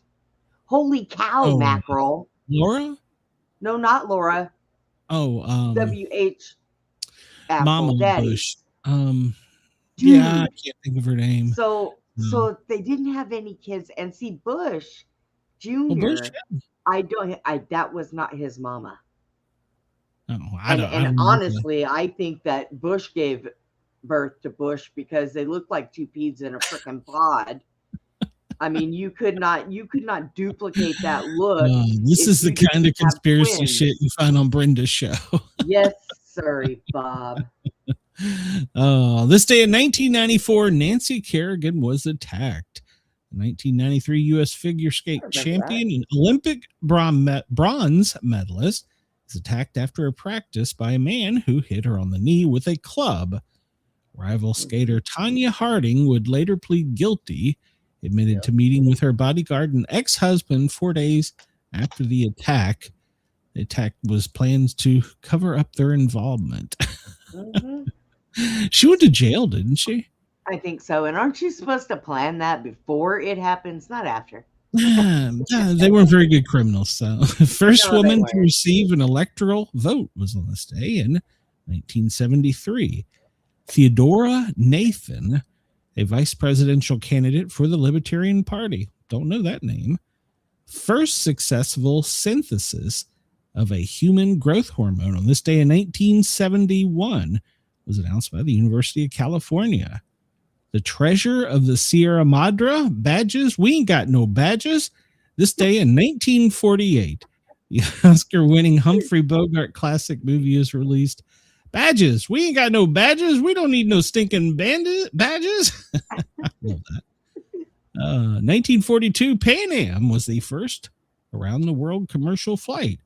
Holy cow, mackerel. Laura? No, not Laura. W.H. Mama Daddy. Bush. Yeah, I can't think of her name. So they didn't have any kids, and see, Bush Jr. That was not his mama. Honestly, I think that Bush gave birth to Bush because they look like 2 peas in a freaking pod. I mean, you could not duplicate that look. This is the kind of conspiracy shit you find on Brenda's show. Yes, sorry, Bob. This day in 1994, Nancy Kerrigan was attacked. 1993 U.S. figure skate champion and Olympic bronze medalist is attacked after a practice by a man who hit her on the knee with a club. Rival skater Tanya Harding would later plead guilty, admitted to meeting with her bodyguard and ex-husband 4 days after the attack. The attack was planned to cover up their involvement. She went to jail, didn't she? I think so. And aren't you supposed to plan that before it happens, not after? They weren't very good criminals. So, first woman to receive an electoral vote was on this day in 1973. Theodora Nathan, a vice presidential candidate for the Libertarian Party. Don't know that name. First successful synthesis of a human growth hormone on this day in 1971 was announced by the University of California. The treasure of the Sierra Madre badges. We ain't got no badges. This day in 1948, the Oscar-winning Humphrey Bogart classic movie is released. Badges. We ain't got no badges. We don't need no stinking badges. I love that. 1942, Pan Am was the first around-the-world commercial flight.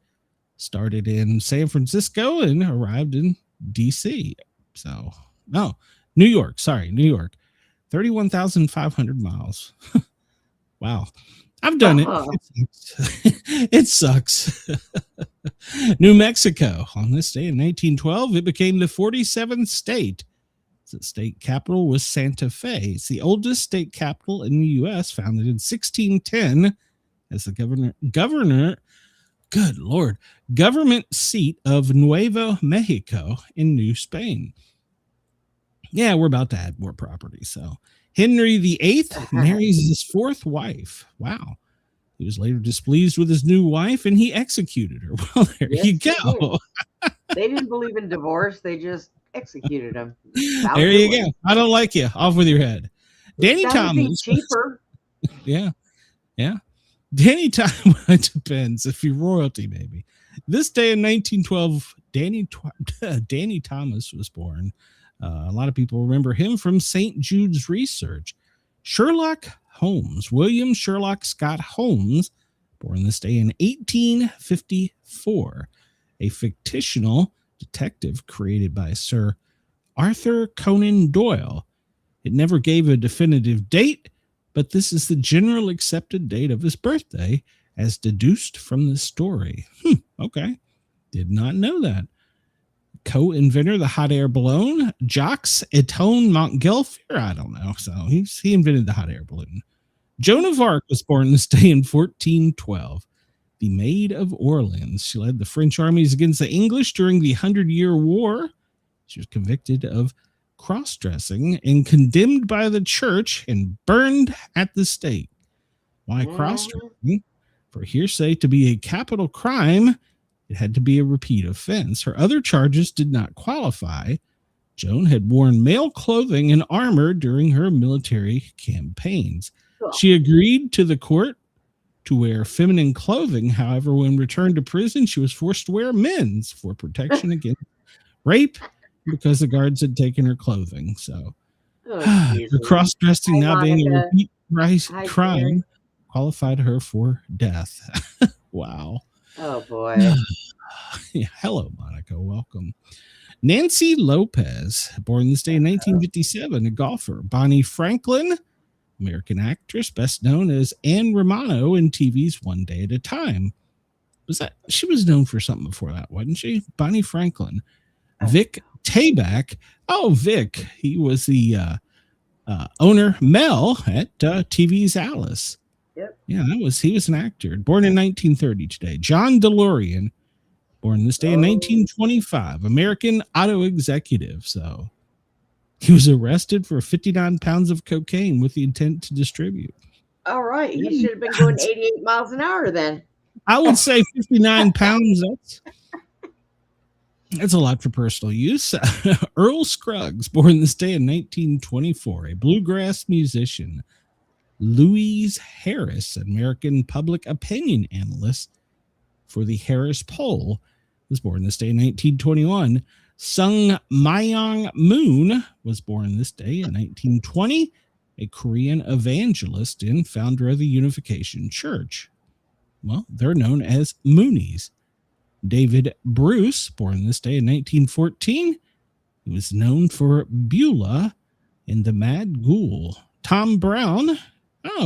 Started in San Francisco and arrived in D.C. So, no, New York. 31,500 miles. Wow. I've done it. It sucks. New Mexico. On this day in 1912, it became the 47th state. The state capital was Santa Fe. It's the oldest state capital in the U.S., founded in 1610 as the government seat of Nuevo Mexico in New Spain. Yeah, we're about to add more property. So Henry VIII marries his fourth wife. Wow. He was later displeased with his new wife and he executed her. Well, there you go. They didn't believe in divorce. They just executed him. There you go. I don't like you. Off with your head. Danny Thomas. Cheaper. Yeah. Danny Thomas. It depends. If you're royalty, maybe. This day in 1912, Danny Thomas was born. A lot of people remember him from St. Jude's Research. Sherlock Holmes, William Sherlock Scott Holmes, born this day in 1854, a fictional detective created by Sir Arthur Conan Doyle. It never gave a definitive date, but this is the general accepted date of his birthday as deduced from the story. Okay. Did not know that. Co-inventor the hot air balloon, Jacques Étienne Montgolfier. I don't know. So he invented the hot air balloon. Joan of Arc was born this day in 1412. The Maid of Orleans. She led the French armies against the English during the 100-Year War. She was convicted of cross-dressing and condemned by the church and burned at the stake. Why cross-dressing? For hearsay to be a capital crime, it had to be a repeat offense. Her other charges did not qualify. Joan had worn male clothing and armor during her military campaigns. She agreed to the court to wear feminine clothing. However, when returned to prison, she was forced to wear men's for protection against rape because the guards had taken her clothing. So the cross-dressing now being a repeat crime qualified her for death. Wow. Oh, boy. Yeah, hello, Monica. Welcome. Nancy Lopez, born this day in 1957, a golfer. Bonnie Franklin, American actress, best known as Anne Romano in TV's One Day at a Time. She was known for something before that, wasn't she? Bonnie Franklin. Vic Tayback. Oh, Vic. He was the owner, Mel, at TV's Alice. Yep. Yeah, he was an actor. Born in 1930 today. John DeLorean, born this day in 1925, American auto executive. So he was arrested for 59 pounds of cocaine with the intent to distribute. All right. He should have been going 88 miles an hour then. I would say 59 pounds. That's a lot for personal use. Earl Scruggs, born this day in 1924, a bluegrass musician. Louise Harris, American public opinion analyst for the Harris Poll, was born this day in 1921. Sung Myong Moon was born this day in 1920, a Korean evangelist and founder of the Unification Church. Well, they're known as Moonies. David Bruce, born this day in 1914, he was known for Beulah in The Mad Ghoul. Tom Brown,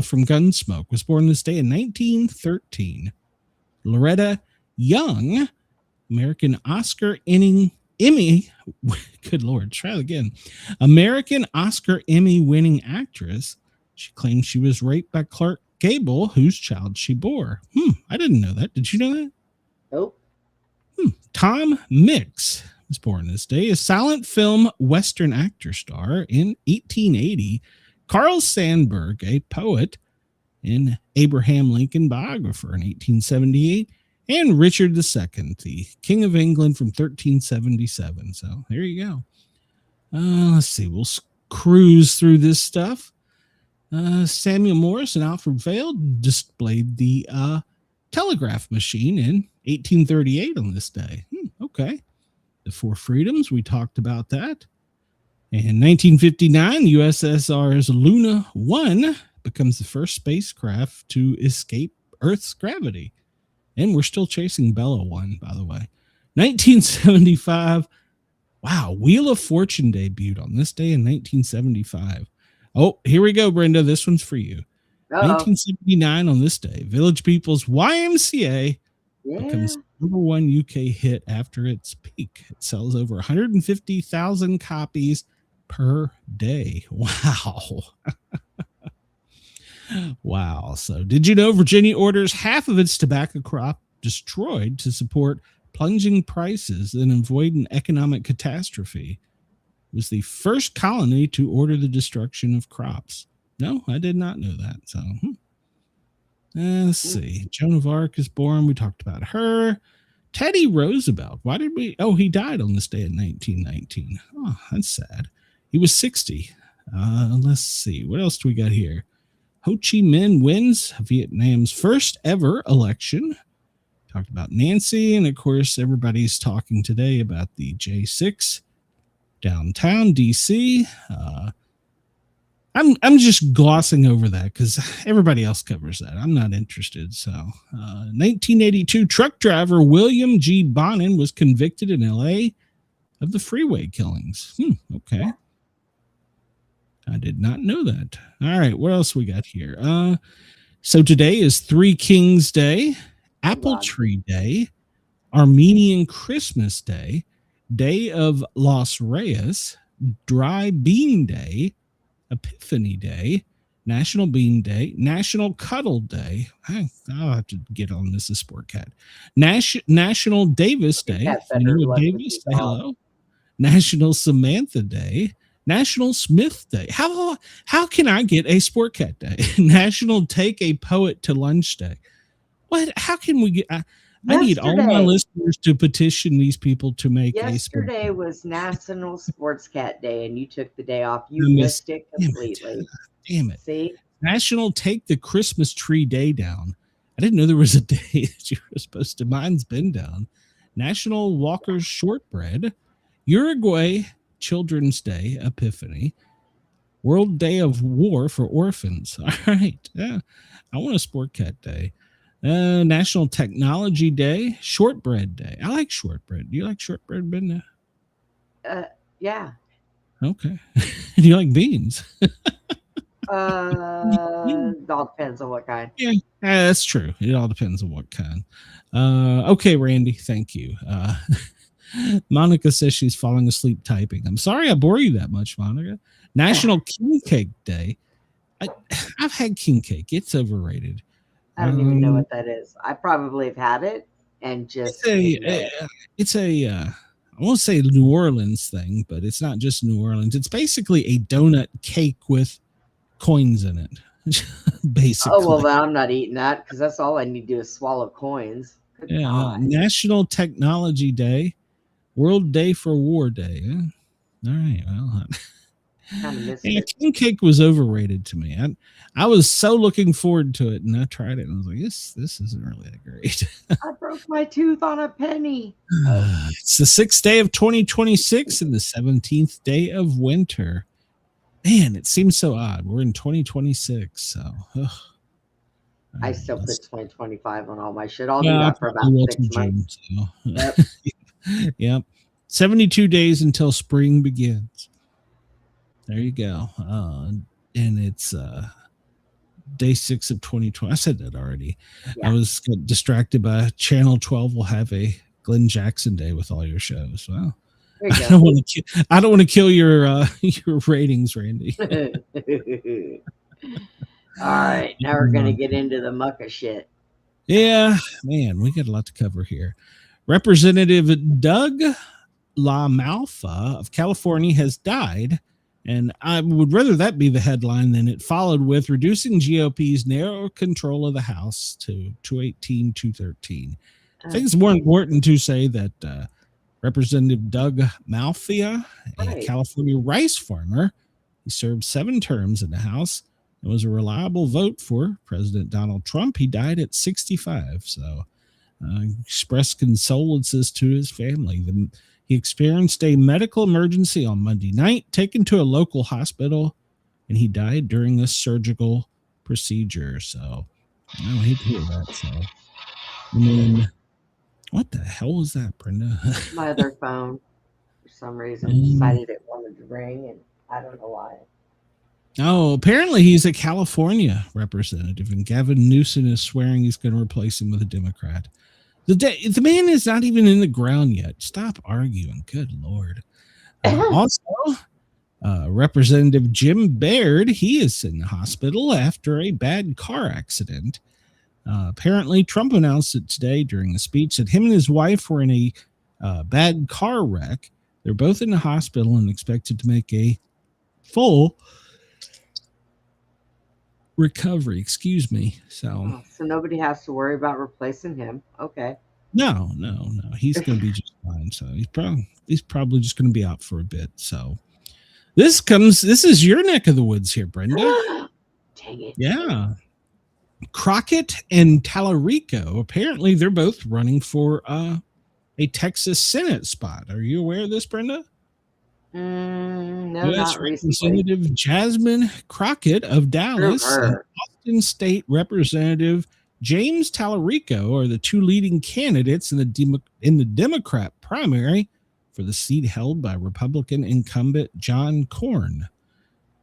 from Gunsmoke, was born this day in 1913. Loretta Young, American Oscar Emmy, good Lord, try it again. American Oscar Emmy winning actress. She claimed she was raped by Clark Gable, whose child she bore. I didn't know that. Did you know that? Nope. Tom Mix was born this day, a silent film Western actor star in 1880. Carl Sandburg, a poet and Abraham Lincoln biographer in 1878. And Richard II, the King of England from 1377. So there you go. Let's see. We'll cruise through this stuff. Samuel Morse and Alfred Vail displayed the telegraph machine in 1838 on this day. Okay. The Four Freedoms, we talked about that. In 1959, USSR's Luna 1 becomes the first spacecraft to escape Earth's gravity. And we're still chasing Bella 1, by the way. 1975, wow, Wheel of Fortune debuted on this day in 1975. Oh, here we go, Brenda. This one's for you. 1979 on this day, Village People's YMCA becomes number one UK hit after its peak. It sells over 150,000 copies per day. Wow. Wow. So did you know Virginia orders half of its tobacco crop destroyed to support plunging prices and avoid an economic catastrophe? It was the first colony to order the destruction of crops. No, I did not know that. So let's see. Joan of Arc is born. We talked about her. Teddy Roosevelt. Why did we? Oh, he died on this day in 1919. Oh, that's sad. He was 60. Let's see. What else do we got here? Ho Chi Minh wins Vietnam's first ever election. Talked about Nancy, and of course, everybody's talking today about the J6 downtown DC. I'm just glossing over that because everybody else covers that. I'm not interested. So, 1982 truck driver William G. Bonin was convicted in L.A. of the freeway killings. Okay. I did not know that. All right, what else we got here? So today is Three Kings Day, Apple Tree Day, Armenian Christmas Day, Day of Los Reyes, Dry Bean Day, Epiphany Day, National Bean Day, National Cuddle Day. I'll have to get on this as Sportcat. National Davis Day. You know Davis? Say hello. National Samantha Day. National Smith Day. How can I get a Sportcat Day? National Take a Poet to Lunch Day. What? How can we get? I need all my listeners to petition these people to make yesterday was National Sportscat Day, and you took the day off. You missed it completely. Damn it. See? National Take the Christmas Tree Day Down. I didn't know there was a day that you were supposed to. Mine's been down. National Walker's Shortbread. Uruguay Children's Day, Epiphany. World Day of War for Orphans. All right. Yeah. I want a Sportcat Day. National Technology Day, Shortbread Day. I like shortbread. Do you like shortbread, Brenda? Yeah. Okay. Do you like beans? All depends on what kind. Yeah, that's true. It all depends on what kind. Okay, Randy, thank you. Monica says she's falling asleep typing. I'm sorry I bore you that much, Monica. National King Cake Day. I've had king cake. It's overrated. I don't even know what that is. I probably have had it and just. It's a I won't say New Orleans thing, but it's not just New Orleans. It's basically a donut cake with coins in it. Basically. Oh, well, I'm not eating that because that's all I need to do is swallow coins. National Technology Day, World Day for War Day. All right. Well, Kind of missed Yeah, it. king cake was overrated to me. I was so looking forward to it, and I tried it, and I was like, this isn't really that great. I broke my tooth on a penny. Oh. It's the 6th day of 2026 and the 17th day of winter. Man, it seems so odd. We're in 2026, so. Ugh. I still put 2025 on all my shit. I'll Yeah, do I that for about probably will 6 till months. June, so. Yep. Yep. 72 days until spring begins. There you go. And it's day 6 of 2020. I said that already. Yeah. I was distracted by Channel 12 will have a Glenn Jackson Day with all your shows. Well, There you I don't want to kill your your ratings, Randy. go. All right, now we're gonna get into the mucka shit. Yeah, man, we got a lot to cover here. Representative Doug LaMalfa of California has died, and I would rather that be the headline than it followed with reducing GOP's narrow control of the House to 218-213. I think it's more important to say that Representative Doug Malfia, a California rice farmer, he served 7 terms in the House. It was a reliable vote for President Donald Trump. He died at 65, so expressed condolences to his family. He experienced a medical emergency on Monday night, taken to a local hospital, and he died during a surgical procedure. So I hate to hear that. So, I mean, what the hell was that, Brenda? My other phone, for some reason, decided it wanted to ring, and I don't know why. Oh, apparently he's a California representative, and Gavin Newsom is swearing he's going to replace him with a Democrat. The man is not even in the ground yet. Stop arguing. Good Lord. Also, Representative Jim Baird, he is in the hospital after a bad car accident. Apparently, Trump announced it today during a speech that him and his wife were in a bad car wreck. They're both in the hospital and expected to make a full recovery. Excuse me. So nobody has to worry about replacing him. Okay. No. He's going to be just fine. So he's probably just going to be out for a bit. So this is your neck of the woods here, Brenda. Dang it. Yeah. Crockett and Tallarico, apparently they're both running for a Texas Senate spot. Are you aware of this, Brenda? No, U.S. not Representative recently. Jasmine Crockett of Dallas and Austin State Representative James Tallarico are the 2 leading candidates in the Democrat primary for the seat held by Republican incumbent John Cornyn.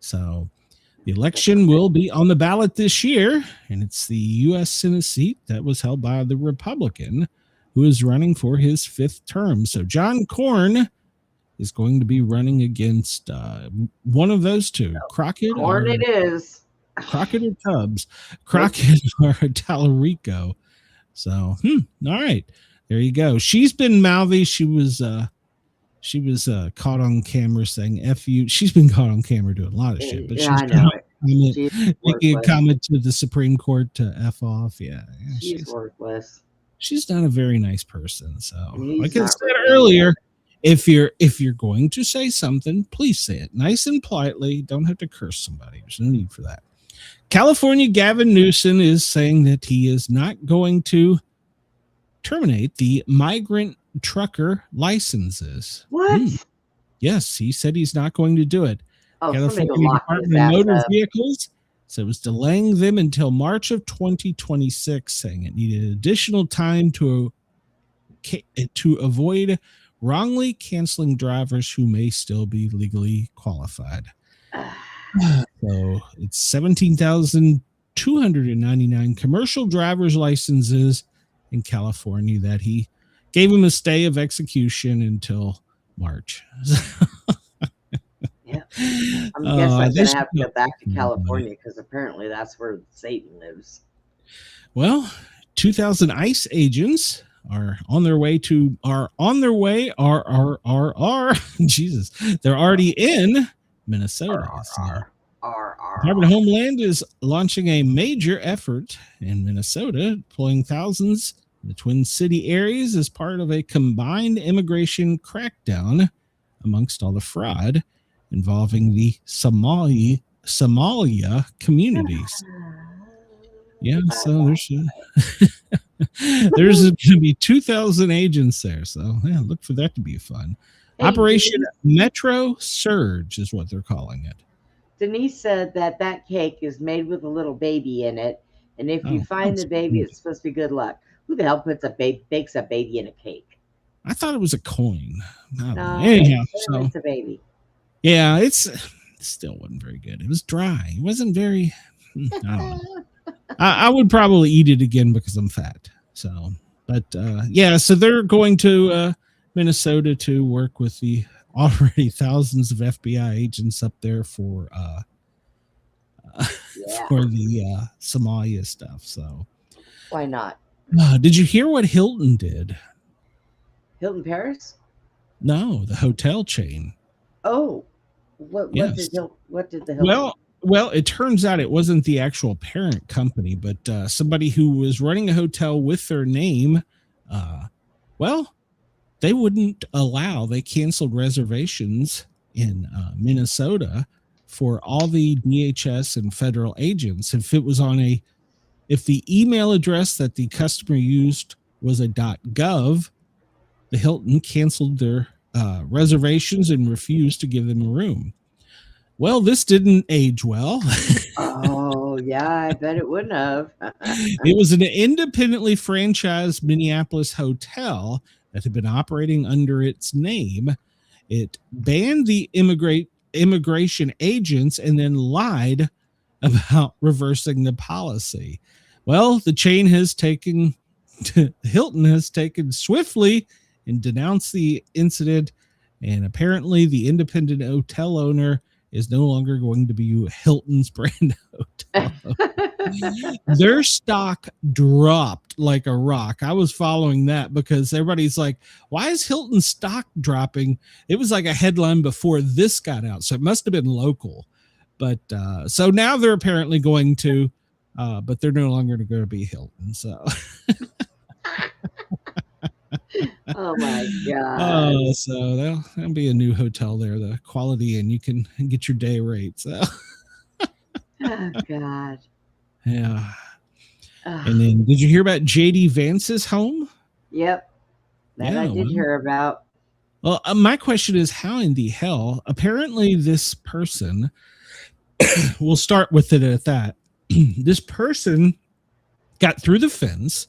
So the election will be on the ballot this year, and it's the U.S. Senate seat that was held by the Republican who is running for his 5th term. So John Cornyn is going to be running against one of those 2. Crockett Corn it is. Crockett or Tubbs. Crockett or Tallarico. So, all right. There you go. She's been mouthy. She was caught on camera saying F you. She's been caught on camera doing a lot of shit. But yeah, I know it. Making a comment to the Supreme Court to F off. Yeah. She's worthless. She's not a very nice person. So, like I said earlier, if you're going to say something, please say it nice and politely. Don't have to curse somebody. There's no need for that. California Gavin Newsom is saying that he is not going to terminate the migrant trucker licenses. What? Yes, he said he's not going to do it. California Department of Motor Vehicles said it was delaying them until March of 2026, saying it needed additional time to avoid wrongly canceling drivers who may still be legally qualified. So it's 17,299 commercial driver's licenses in California that he gave him a stay of execution until March. Yeah. I'm guessing I'm going to have to go back to California because apparently that's where Satan lives. Well, 2,000 ICE agents are on their way. Jesus, they're already in Minnesota. Department of Homeland is launching a major effort in Minnesota, deploying thousands in the Twin City areas as part of a combined immigration crackdown amongst all the fraud involving the Somalia communities. Yeah, so there's going to be 2,000 agents there. So yeah, look for that to be fun. Hey, Operation Denise. Metro Surge is what they're calling it. Denise said that cake is made with a little baby in it, and if you find the baby, it's supposed to be good luck. Who the hell bakes a baby in a cake? I thought it was a coin. No, anyhow, it's a baby. Yeah, it still wasn't very good. It was dry. It wasn't very. I don't know. I would probably eat it again because I'm fat. So, but yeah, so they're going to Minnesota to work with the already thousands of FBI agents up there for the Somalia stuff. So, why not? Did you hear what Hilton did? Hilton Paris? No, the hotel chain. Oh, what did the Hilton? Well, it turns out it wasn't the actual parent company, but somebody who was running a hotel with their name. They wouldn't allow. They canceled reservations in Minnesota for all the DHS and federal agents. If the email address that the customer used was a .gov, the Hilton canceled their reservations and refused to give them a room. Well, this didn't age well. Oh, yeah, I bet it wouldn't have. It was an independently franchised Minneapolis hotel that had been operating under its name. It banned the immigration agents and then lied about reversing the policy. Well, the chain has taken, Hilton has taken swiftly and denounced the incident. And apparently the independent hotel owner is no longer going to be Hilton's brand hotel. Their stock dropped like a rock. I was following that because everybody's like, why is Hilton's stock dropping? It was like a headline before this got out. So it must have been local. But so now they're apparently going to, but they're no longer going to be Hilton. So. Oh my God. Oh, so that'll be a new hotel there, the Quality Inn. You can get your day rate. So oh God. Yeah. And then did you hear about JD Vance's home? Yep. That I did hear about. Well, my question is, how in the hell? Apparently this person, we'll start with it at that. This person got through the fence,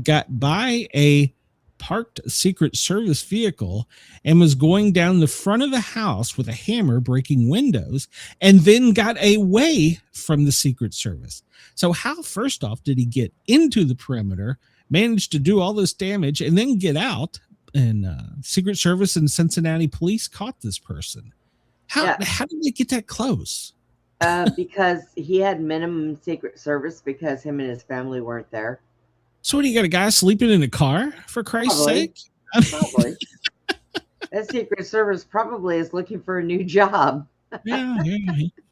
got by a parked Secret Service vehicle, and was going down the front of the house with a hammer, breaking windows, and then got away from the Secret Service. So how, first off, did he get into the perimeter, manage to do all this damage, and then get out? And Secret Service and Cincinnati police caught this person. How did they get that close? Because he had minimum Secret Service because him and his family weren't there. So what, do you got a guy sleeping in a car, for Christ's sake? Probably. That Secret Service probably is looking for a new job. Yeah.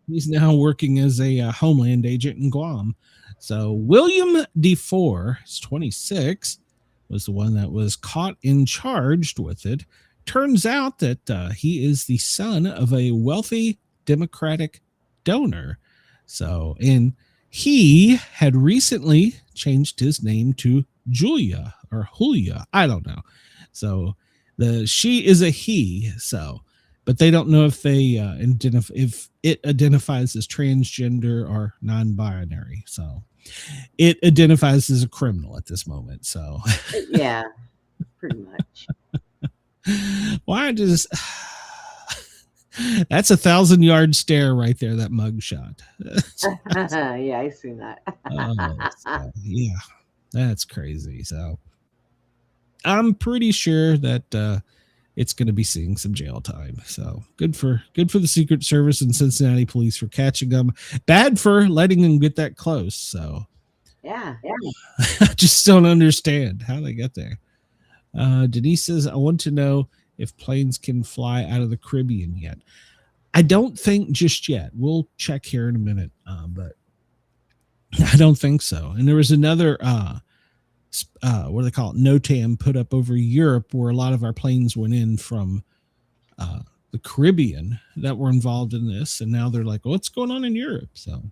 He's now working as a Homeland agent in Guam. So William DeFore, is 26, was the one that was caught and charged with it. Turns out that he is the son of a wealthy Democratic donor. So, and he had recently changed his name to Julia or Julia. I don't know. So she is a he. So, but they don't know if they if it identifies as transgender or non-binary. So it identifies as a criminal at this moment. So yeah, pretty much. Why does that's 1,000-yard stare right there, that mug shot. Yeah, I seen that. So, yeah, that's crazy. So I'm pretty sure that it's going to be seeing some jail time. So good for the Secret Service and Cincinnati police for catching them. Bad for letting them get that close. So yeah. I just don't understand how they got there. Denise says, I want to know if planes can fly out of the Caribbean yet. I don't think just yet. We'll check here in a minute, but I don't think so. And there was another, what do they call it? NOTAM put up over Europe where a lot of our planes went in from the Caribbean that were involved in this, and now they're like, what's going on in Europe? So,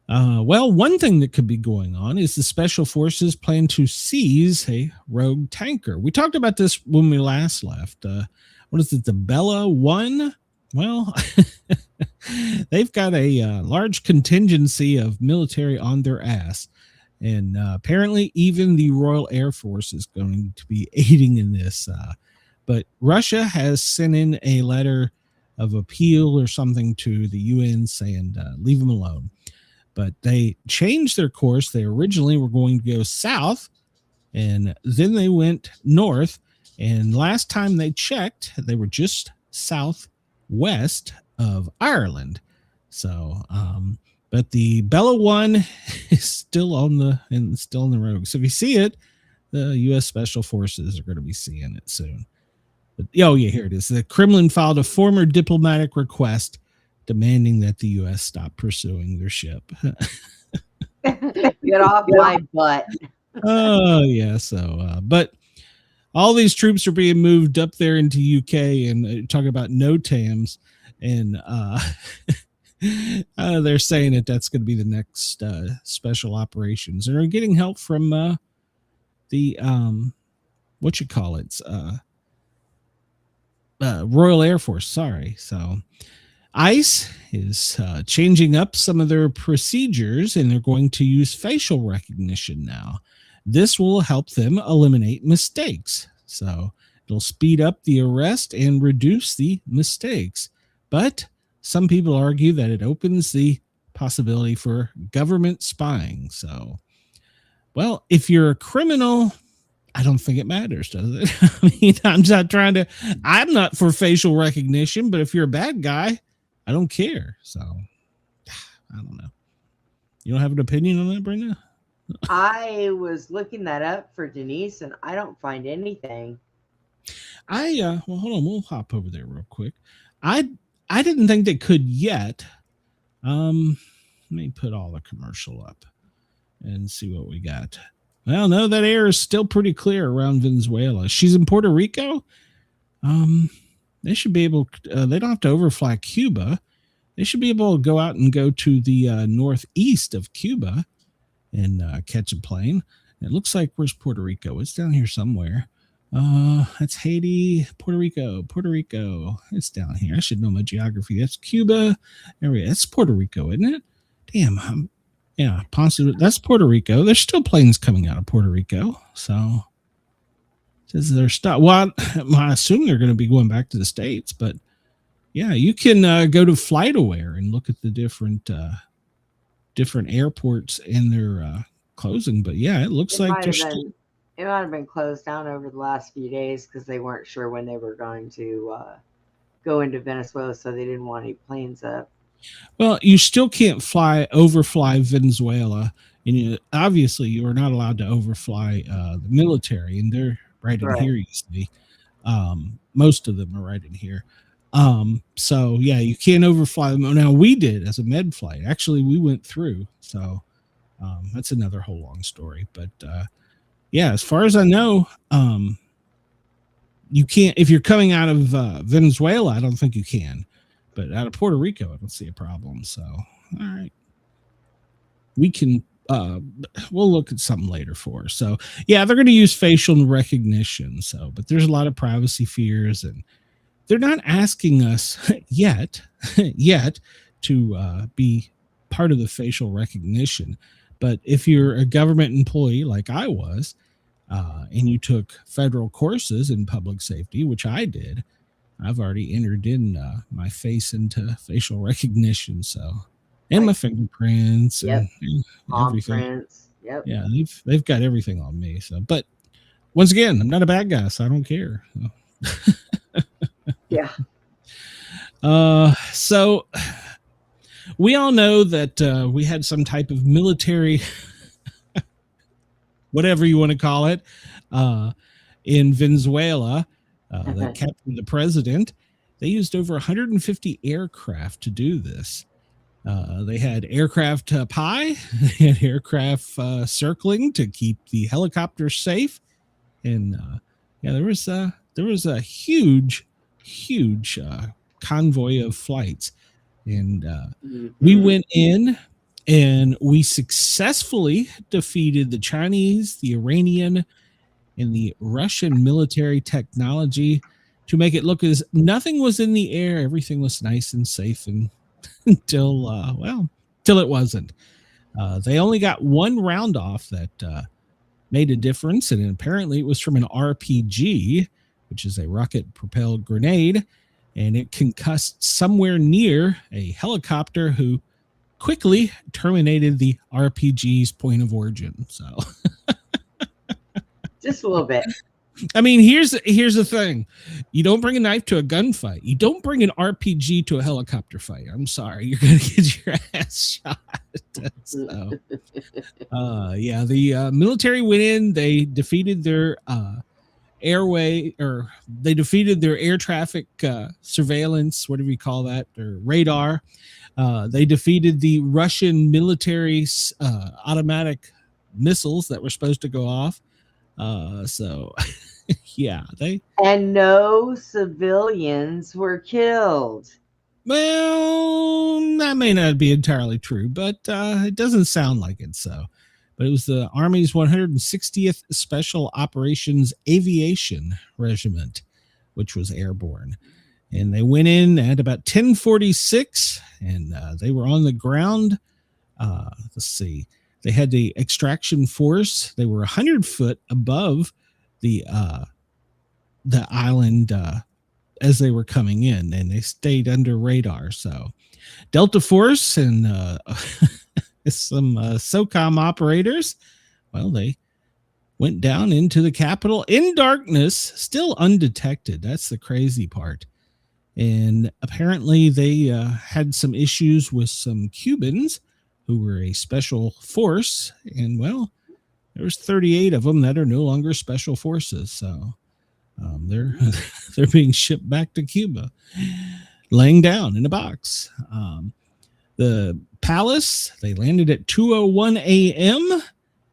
well, one thing that could be going on is the special forces plan to seize a rogue tanker. We talked about this when we last left. What is it, the Bella 1? Well, they've got a large contingency of military on their ass. And apparently even the Royal Air Force is going to be aiding in this. But Russia has sent in a letter of appeal or something to the UN saying, leave them alone. But they changed their course. They originally were going to go south, and then they went north. And last time they checked, they were just southwest of Ireland. So, but the Bella 1 is still on the road. So if you see it, the U.S. Special Forces are going to be seeing it soon. But, oh, yeah, here it is. The Kremlin filed a former diplomatic request demanding that the U.S. stop pursuing their ship. Get off my butt. Oh, yeah. So, but all these troops are being moved up there into UK, and talking about NOTAMs, and they're saying that that's going to be the next special operations. And they're getting help from the Royal Air Force. Sorry. So ICE is changing up some of their procedures, and they're going to use facial recognition now. This will help them eliminate mistakes. So it'll speed up the arrest and reduce the mistakes. But some people argue that it opens the possibility for government spying. So, well, if you're a criminal, I don't think it matters, does it? I mean, I'm not for facial recognition, but if you're a bad guy, I don't care. So, I don't know. You don't have an opinion on that, Brenda? I was looking that up for Denise, and I don't find anything. Well, hold on. We'll hop over there real quick. I didn't think they could yet. Let me put all the commercial up and see what we got. Well, no, that air is still pretty clear around Venezuela. She's in Puerto Rico. They should be able, they don't have to overfly Cuba. They should be able to go out and go to the northeast of Cuba and catch a plane. It looks like, where's Puerto Rico? It's down here somewhere. That's Haiti, Puerto Rico. It's down here. I should know my geography. That's Cuba. That's Puerto Rico, isn't it? Damn. Yeah, Ponce. That's Puerto Rico. There's still planes coming out of Puerto Rico. So says they're stop. Well, I assume they're going to be going back to the States, but yeah, you can go to FlightAware and look at the different airports and their closing. But yeah, it looks like they're still. It might have been closed down over the last few days because they weren't sure when they were going to go into Venezuela, so they didn't want any planes up. Well, you still can't overfly Venezuela, and obviously you are not allowed to overfly the military, and they're right in here, you see. Most of them are right in here. So yeah, you can't overfly them. Now we did as a med flight. Actually, we went through. So that's another whole long story. But yeah, as far as I know, you can't, if you're coming out of Venezuela, I don't think you can. But out of Puerto Rico, I don't see a problem. So, all right. We can, we'll look at something later for. So, yeah, they're going to use facial recognition. So, but there's a lot of privacy fears, and they're not asking us yet to be part of the facial recognition. But if you're a government employee like I was, and you took federal courses in public safety, which I did, I've already entered in my face into facial recognition. So, and my fingerprints and everything. Prints. Yep. Yeah, they've got everything on me. So, but once again, I'm not a bad guy, so I don't care. So. Yeah. So we all know that we had some type of military, whatever you want to call it, in Venezuela. That captured the president. They used over 150 aircraft to do this. They had aircraft pie, they had aircraft circling to keep the helicopters safe, and yeah, there was a huge huge convoy of flights. And we went in and we successfully defeated the Chinese, the Iranian, and the Russian military technology to make it look as nothing was in the air. Everything was nice and safe and until it wasn't. They only got one round off that made a difference, and apparently it was from an RPG, which is a rocket-propelled grenade, and it concussed somewhere near a helicopter who quickly terminated the RPG's point of origin. So, just a little bit. I mean, here's the thing: you don't bring a knife to a gunfight. You don't bring an RPG to a helicopter fight. I'm sorry, you're gonna get your ass shot. So, the military went in. They defeated their they defeated their air traffic surveillance, whatever you call that, or radar. They defeated the Russian military automatic missiles that were supposed to go off. And no civilians were killed. Well, that may not be entirely true, but it doesn't sound like it. So, but it was the Army's 160th Special Operations Aviation Regiment, which was airborne, and they went in at about 10:46, and they were on the ground. Let's see. They had the extraction force. They were 100 foot above the island as they were coming in, and they stayed under radar. So Delta Force and some SOCOM operators, well, they went down into the Capitol in darkness, still undetected. That's the crazy part. And apparently they had some issues with some Cubans who were a special force, and well, there was 38 of them that are no longer special forces. So they're being shipped back to Cuba, laying down in a box. The Palace, they landed at 2:01 a.m.,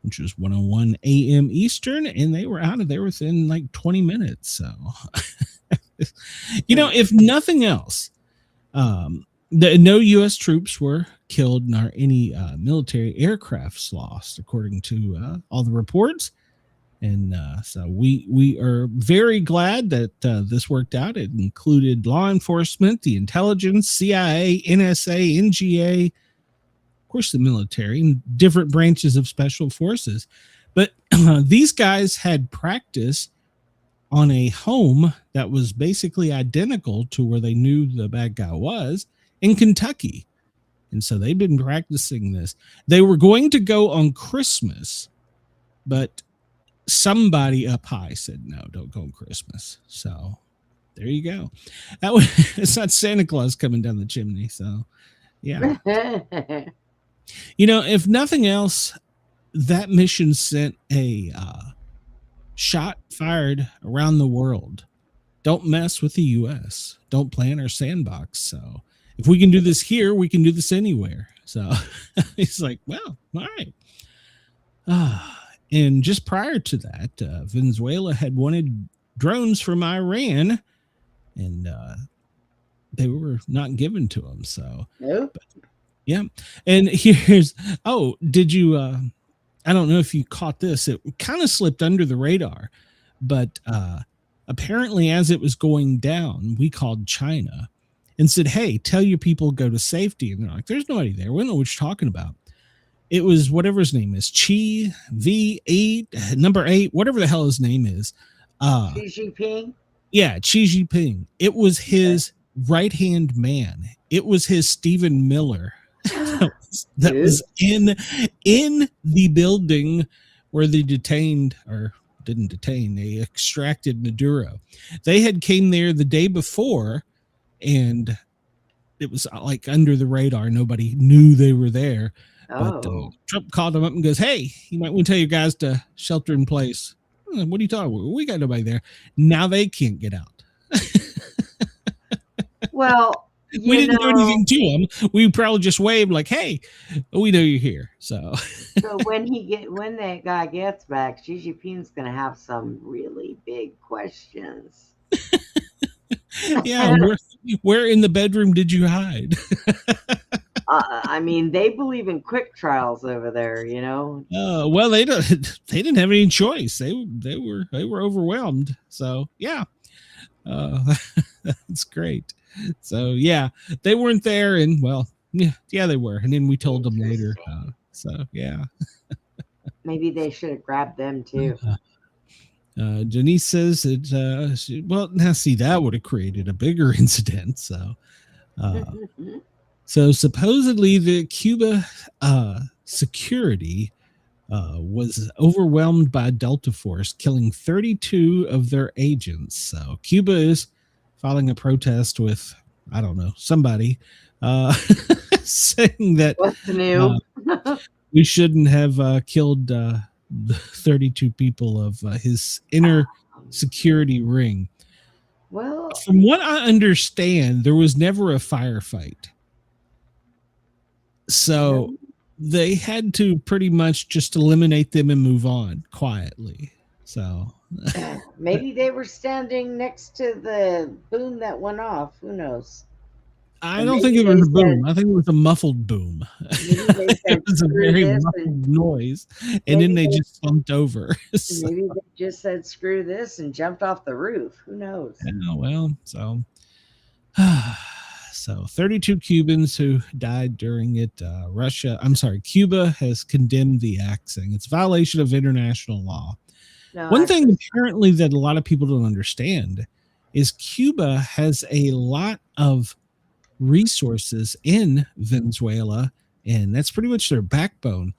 which was 1:01 a.m. Eastern, and they were out of there within like 20 minutes. So, if nothing else, no U.S. troops were killed, nor any military aircrafts lost, according to all the reports. And so we are very glad that this worked out. It included law enforcement, the intelligence, CIA, NSA, NGA, of course, the military, and different branches of special forces. But these guys had practice on a home that was basically identical to where they knew the bad guy was in Kentucky. And so they've been practicing this. They were going to go on Christmas, but somebody up high said, no, don't go on Christmas. So there you go. It's not Santa Claus coming down the chimney. So, yeah. If nothing else, that mission sent a shot fired around the world. Don't mess with the U.S. Don't play in our sandbox. So if we can do this here, we can do this anywhere. So he's like, well, all right. And just prior to that, Venezuela had wanted drones from Iran, and they were not given to them. So, nope. Yeah. And here's, did you, I don't know if you caught this. It kind of slipped under the radar, but apparently as it was going down, we called China and said, hey, tell your people go to safety. And they're like, there's nobody there. We don't know what you're talking about. It was whatever his name is, Xi V8, number 8, whatever the hell his name is. Xi Jinping? Yeah, Xi Jinping. It was his right-hand man. It was his Stephen Miller that was in the building where they detained, or didn't detain, they extracted Maduro. They had came there the day before, and it was like under the radar. Nobody knew they were there. But Trump called him up and goes, hey, you might want to tell your guys to shelter in place. What are you talking about? We got nobody there. Now they can't get out. Well, we didn't do anything to them. We probably just waved like, hey, we know you're here. So when that guy gets back, Xi Jinping's going to have some really big questions. Yeah, where in the bedroom did you hide? I mean, they believe in quick trials over there, Well, they don't. They didn't have any choice. They were overwhelmed. So yeah, that's great. So yeah, they weren't there, and well, yeah, they were, and then we told them later. So yeah, Maybe they should have grabbed them too. Denise says that. Well, now see, that would have created a bigger incident. So. So supposedly the Cuba security was overwhelmed by a Delta force, killing 32 of their agents. So Cuba is filing a protest with, I don't know, somebody saying that What's new? we shouldn't have killed the 32 people of his inner security ring. Well, from what I understand, there was never a firefight. So they had to pretty much just eliminate them and move on quietly. So maybe they were standing next to the boom that went off. Who knows? I don't think it was a boom. I think it was a muffled boom. It was a very muffled noise. And then they just slumped over. So. Maybe they just said, screw this, and jumped off the roof. Who knows? Yeah, well, so... So 32 Cubans who died during it. Cuba has condemned the act, saying it's a violation of international law. No, one thing apparently that a lot of people don't understand is Cuba has a lot of resources in Venezuela, and that's pretty much their backbone.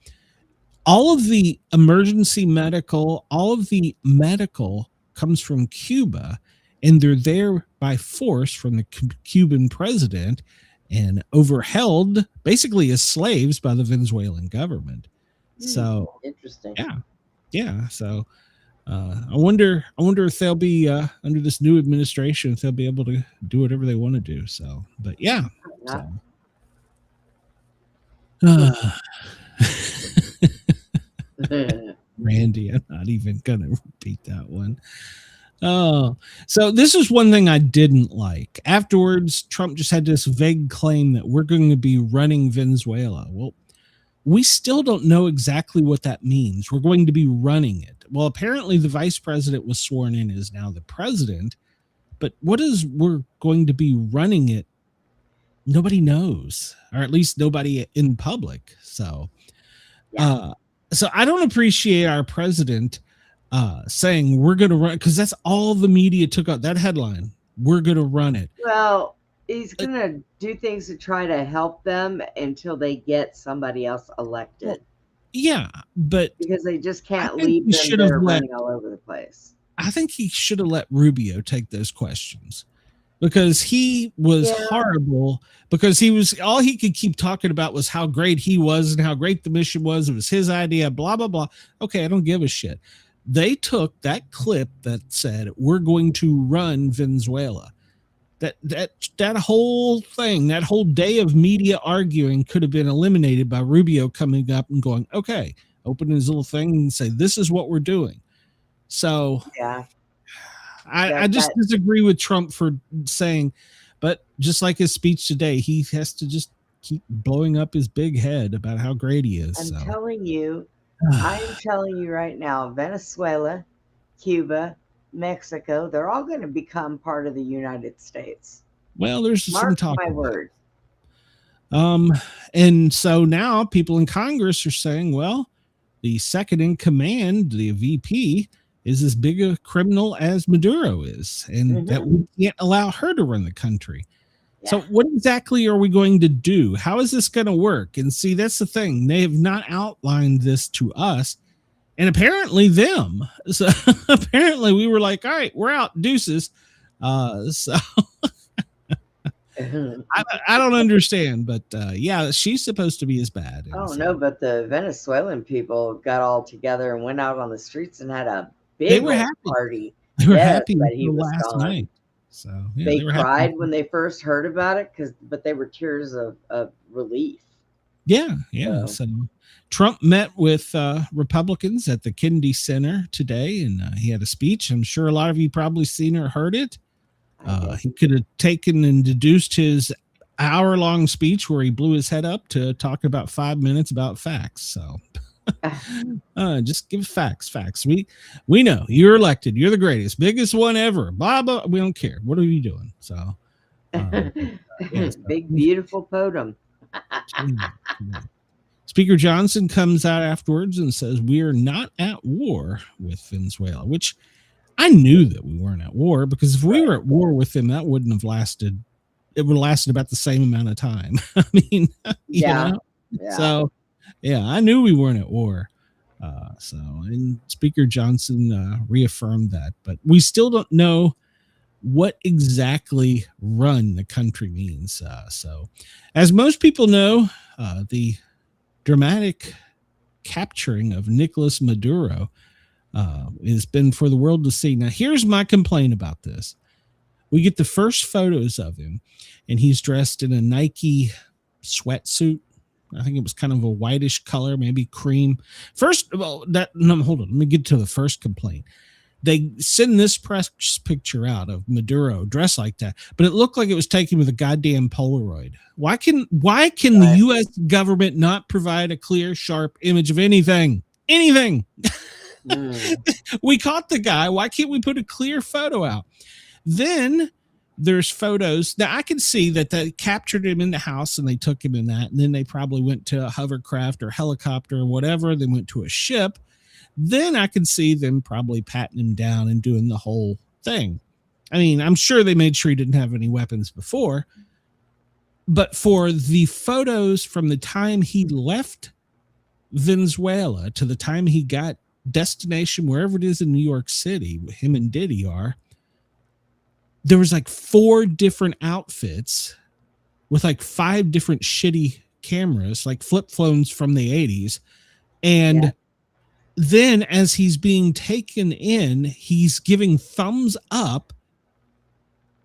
All of the emergency medical, all of the medical comes from Cuba, and they're there by force from the Cuban president and overheld basically as slaves by the Venezuelan government. So interesting. Yeah. So I wonder if they'll be under this new administration, if they'll be able to do whatever they want to do. So, but yeah. Randy, I'm not even gonna repeat that one. Oh, so this is one thing I didn't like. Afterwards, Trump just had this vague claim that we're going to be running Venezuela. Well, we still don't know exactly what that means. We're going to be running it. Well, apparently the vice president was sworn in as now the president, but what is we're going to be running it? Nobody knows, or at least nobody in public. So, so I don't appreciate our president saying we're going to run, because that's all the media took out that headline. We're going to run it. Well, he's going to do things to try to help them until they get somebody else elected. Well, yeah, but because they just can't leave them there running all over the place. I think he should have let Rubio take those questions, because he was horrible, because he was, all he could keep talking about was how great he was and how great the mission was. It was his idea, blah, blah, blah. Okay, I don't give a shit. They took that clip that said, we're going to run Venezuela. That whole thing, that whole day of media arguing could have been eliminated by Rubio coming up and going, okay, open his little thing and say, this is what we're doing. So I just disagree with Trump for saying, but just like his speech today, he has to just keep blowing up his big head about how great he is. I'm telling you right now, Venezuela, Cuba, Mexico, they're all going to become part of the United States. Well, there's some talk. Mark my word. And so now people in Congress are saying, well, the second in command, the VP, is as big a criminal as Maduro is, and that we can't allow her to run the country. Yeah. So what exactly are we going to do? How is this going to work? And see, that's the thing. They have not outlined this to us, and apparently them. So apparently we were like, all right, we're out, deuces. So I don't understand, but yeah, she's supposed to be as bad. No, but the Venezuelan people got all together and went out on the streets and had a big party. They were happy that he was last night. So yeah, they cried when they first heard about it, but they were tears of relief. Yeah. So Trump met with Republicans at the Kennedy Center today, and he had a speech. I'm sure a lot of you probably seen or heard it. He could have taken and deduced his hour-long speech where he blew his head up to talk about 5 minutes about facts. So just give facts. We know you're elected. You're the greatest, biggest one ever. Blah, blah. We don't care. What are you doing? So, big, beautiful podium. Speaker Johnson comes out afterwards and says, we are not at war with Venezuela, which I knew that we weren't at war, because if we were at war with them, that wouldn't have lasted. It would have lasted about the same amount of time. I mean, you know? So, yeah, I knew we weren't at war. And Speaker Johnson reaffirmed that, but we still don't know what exactly run the country means. So, as most people know, the dramatic capturing of Nicolas Maduro has been for the world to see. Now, here's my complaint about this. We get the first photos of him, and he's dressed in a Nike sweatsuit. I think it was kind of a whitish color, maybe cream. First of all, hold on. Let me get to the first complaint. They send this press picture out of Maduro dressed like that, but it looked like it was taken with a goddamn Polaroid. Why can the U.S. government not provide a clear, sharp image of anything? Anything. We caught the guy. Why can't we put a clear photo out? Then there's photos that I can see that they captured him in the house and they took him in that. And then they probably went to a hovercraft or helicopter or whatever. They went to a ship. Then I can see them probably patting him down and doing the whole thing. I mean, I'm sure they made sure he didn't have any weapons before. But for the photos from the time he left Venezuela to the time he got destination, wherever it is in New York City, him and Diddy are, there was like 4 different outfits with like 5 different shitty cameras, like flip phones from the 80s. And then as he's being taken in, he's giving thumbs up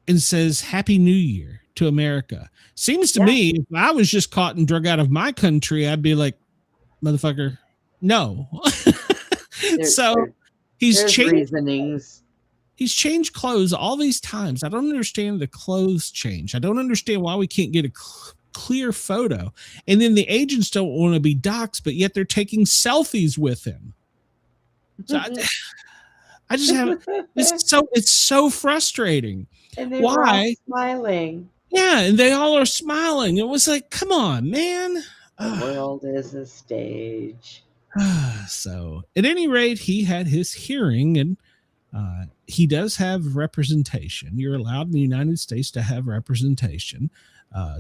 and says, Happy New Year to America. Seems to me, if I was just caught and drug out of my country, I'd be like, motherfucker, no. He's changed reasonings. He's changed clothes all these times. I don't understand the clothes change. I don't understand why we can't get a clear photo. And then the agents don't want to be doxxed, but yet they're taking selfies with him. So I just have it's so frustrating. And they were all smiling. Yeah, and they all are smiling. It was like, come on, man. The world is a stage. So at any rate, he had his hearing, and he does have representation. You're allowed in the United States to have representation,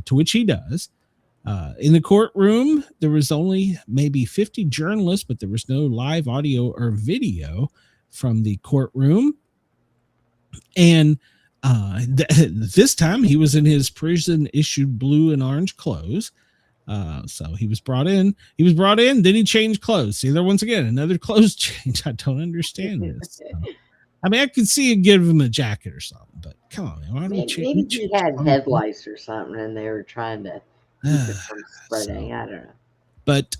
to which he does. In the courtroom, there was only maybe 50 journalists, but there was no live audio or video from the courtroom. And this time he was in his prison issued blue and orange clothes. So he was brought in, then he changed clothes. See there once again, another clothes change. I don't understand this. I mean, I could see it give him a jacket or something, but come on, man. Why do we change? Maybe he had headlights or something and they were trying to keep it from spreading. I don't know. But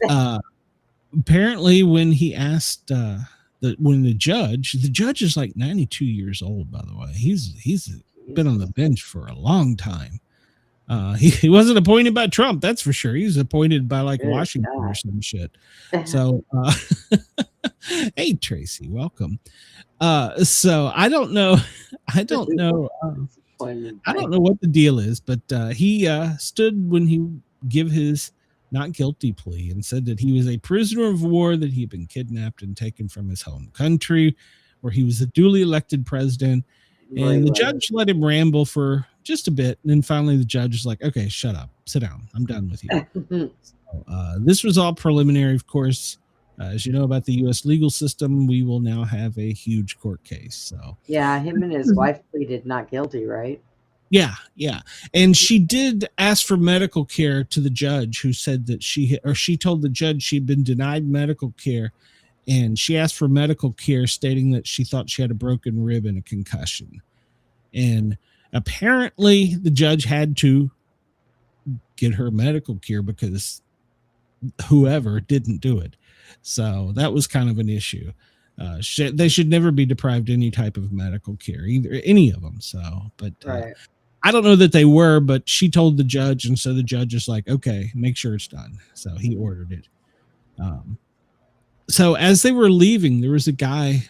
apparently when he asked when the judge is like 92 years old, by the way. He's been on the bench for a long time. He wasn't appointed by Trump, that's for sure. He was appointed by like Washington or some shit. So hey Tracy, welcome. So I don't know what the deal is, but he stood when he give his not guilty plea and said that he was a prisoner of war, that he had been kidnapped and taken from his home country, where he was a duly elected president. And the judge let him ramble for just a bit. And then finally the judge was like, okay, shut up, sit down. I'm done with you. So, this was all preliminary, of course. As you know about the U.S. legal system, we will now have a huge court case. So yeah, him and his wife pleaded not guilty, right? Yeah. And she did ask for medical care to the judge, who said that she told the judge she'd been denied medical care. And she asked for medical care, stating that she thought she had a broken rib and a concussion. And apparently the judge had to get her medical care because whoever didn't do it. So that was kind of an issue. they should never be deprived any type of medical care, either any of them. So, but Right. I don't know that they were, but she told the judge, and so the judge is like, okay, make sure it's done. So he ordered it. So as they were leaving, there was a guy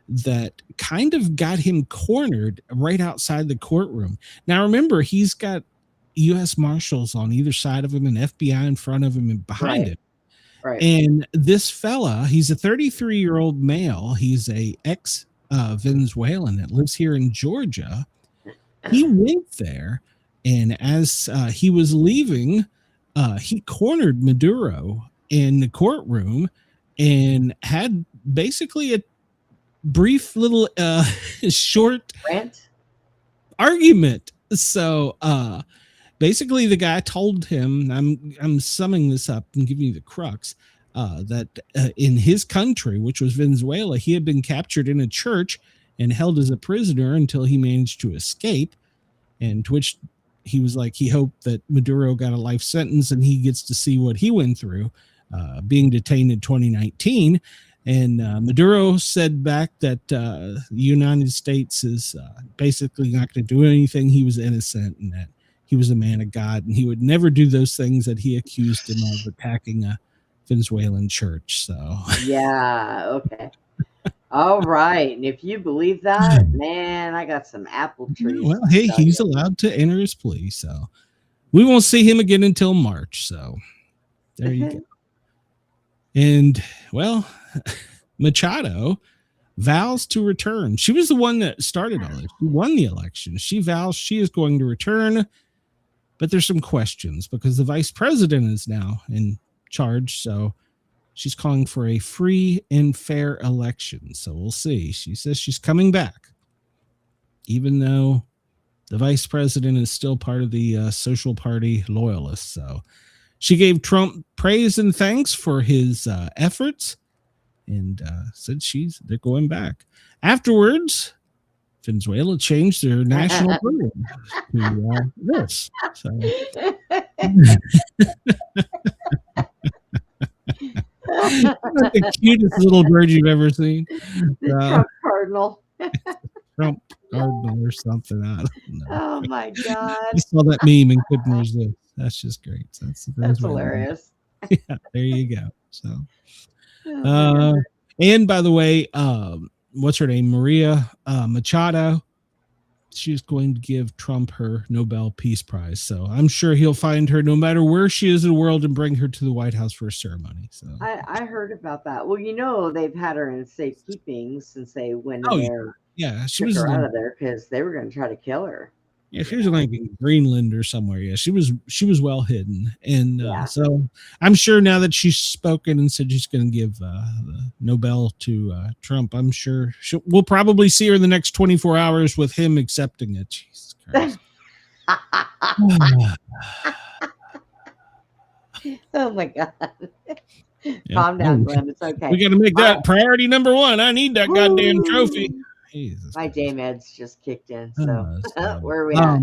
that kind of got him cornered right outside the courtroom. Now remember, he's got U.S. Marshals on either side of him and FBI in front of him and behind him. Right. And this fella, he's a 33-year-old male. He's a ex-Venezuelan that lives here in Georgia. He went there, and as he was leaving, he cornered Maduro in the courtroom and had basically a brief little short Rant? argument. So basically the guy told him, I'm summing this up and giving you the crux, that in his country, which was Venezuela, he had been captured in a church and held as a prisoner until he managed to escape, and to which he was like, he hoped that Maduro got a life sentence and he gets to see what he went through being detained in 2019. And Maduro said back that the United States is basically not going to do anything. He was innocent and that he was a man of God and he would never do those things that he accused him of, attacking a Venezuelan church. So yeah, okay. All right. And if you believe that, man, I got some apple trees. Well, hey, he's allowed to enter his plea. So we won't see him again until March. So there you go. And well, Machado vows to return. She was the one that started all this. She won the election. She vows she is going to return, but there's some questions because the vice president is now in charge. So she's calling for a free and fair election. So we'll see. She says she's coming back, even though the vice president is still part of the Social Party loyalists. So she gave Trump praise and thanks for his efforts and said they're going back. Afterwards, Venezuela changed their national bird to this. So. The cutest little bird you've ever seen. Trump Cardinal. Trump Cardinal or something. I don't know. Oh my God. You saw that meme and couldn't resist. That's just great. That's hilarious. Yeah, there you go. So, and by the way, what's her name? Maria Machado. She's going to give Trump her Nobel Peace Prize. So I'm sure he'll find her no matter where she is in the world and bring her to the White House for a ceremony. So I heard about that. Well, they've had her in safekeeping since they went in there. Yeah, she took was her out of there because they were going to try to kill her. Yeah, she was like in Greenland or somewhere. Yeah, she was well hidden, and so I'm sure now that she's spoken and said she's going to give the Nobel to Trump, I'm sure we'll probably see her in the next 24 hours with him accepting it. Jesus Christ! Oh my God! Calm down, Glenn. It's okay. We got to make that priority number one. I need that goddamn trophy. Jesus my day meds just kicked in. So where are we at? at?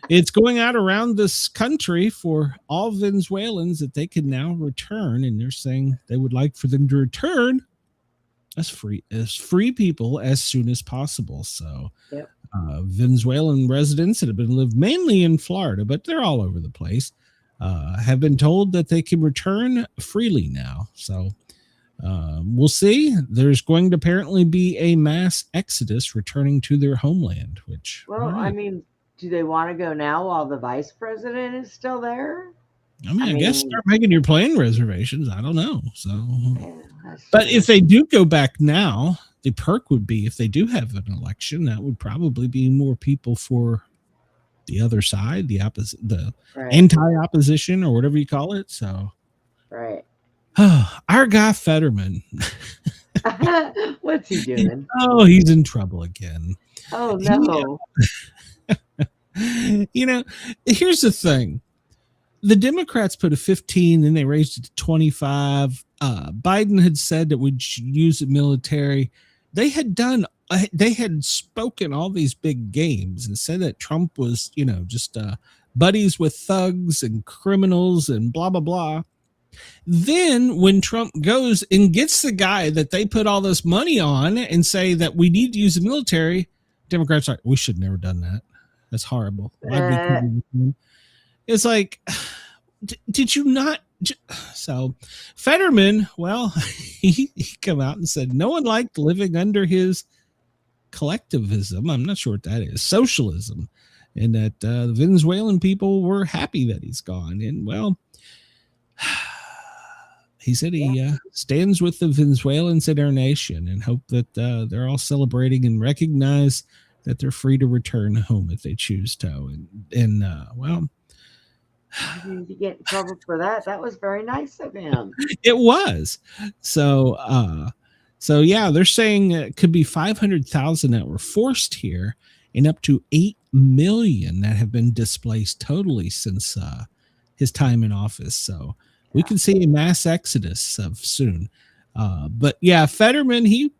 It's going out around this country for all Venezuelans that they can now return, and they're saying they would like for them to return as free people as soon as possible. So Venezuelan residents that have been lived mainly in Florida, but they're all over the place, have been told that they can return freely now. So we'll see. There's going to apparently be a mass exodus returning to their homeland, which, I mean, do they want to go now while the vice president is still there? I mean, I guess start making your plane reservations. I don't know. So, but if they do go back now, the perk would be if they do have an election, that would probably be more people for the other side, the opposite, the anti-opposition or whatever you call it. So, right. Our guy Fetterman. What's he doing? Oh, he's in trouble again. Oh no. Here's the thing. The Democrats put a 15, then they raised it to 25. Biden had said that we'd use the military. They had spoken all these big games and said that Trump was, just buddies with thugs and criminals and blah, blah, blah. Then when Trump goes and gets the guy that they put all this money on and say that we need to use the military, Democrats are like, we should have never done that. That's horrible. Why'd we come with him? It's like, did you not? So Fetterman, well, he came out and said no one liked living under his collectivism. I'm not sure what that is. Socialism. And that the Venezuelan people were happy that he's gone. And well, he said he stands with the Venezuelans in our nation and hope that they're all celebrating and recognize that they're free to return home if they choose to. And well, did you get in trouble for that? That was very nice of him. It was. So yeah, they're saying it could be 500,000 that were forced here and up to 8 million that have been displaced totally since his time in office. So we can see a mass exodus of soon. But yeah, Fetterman, he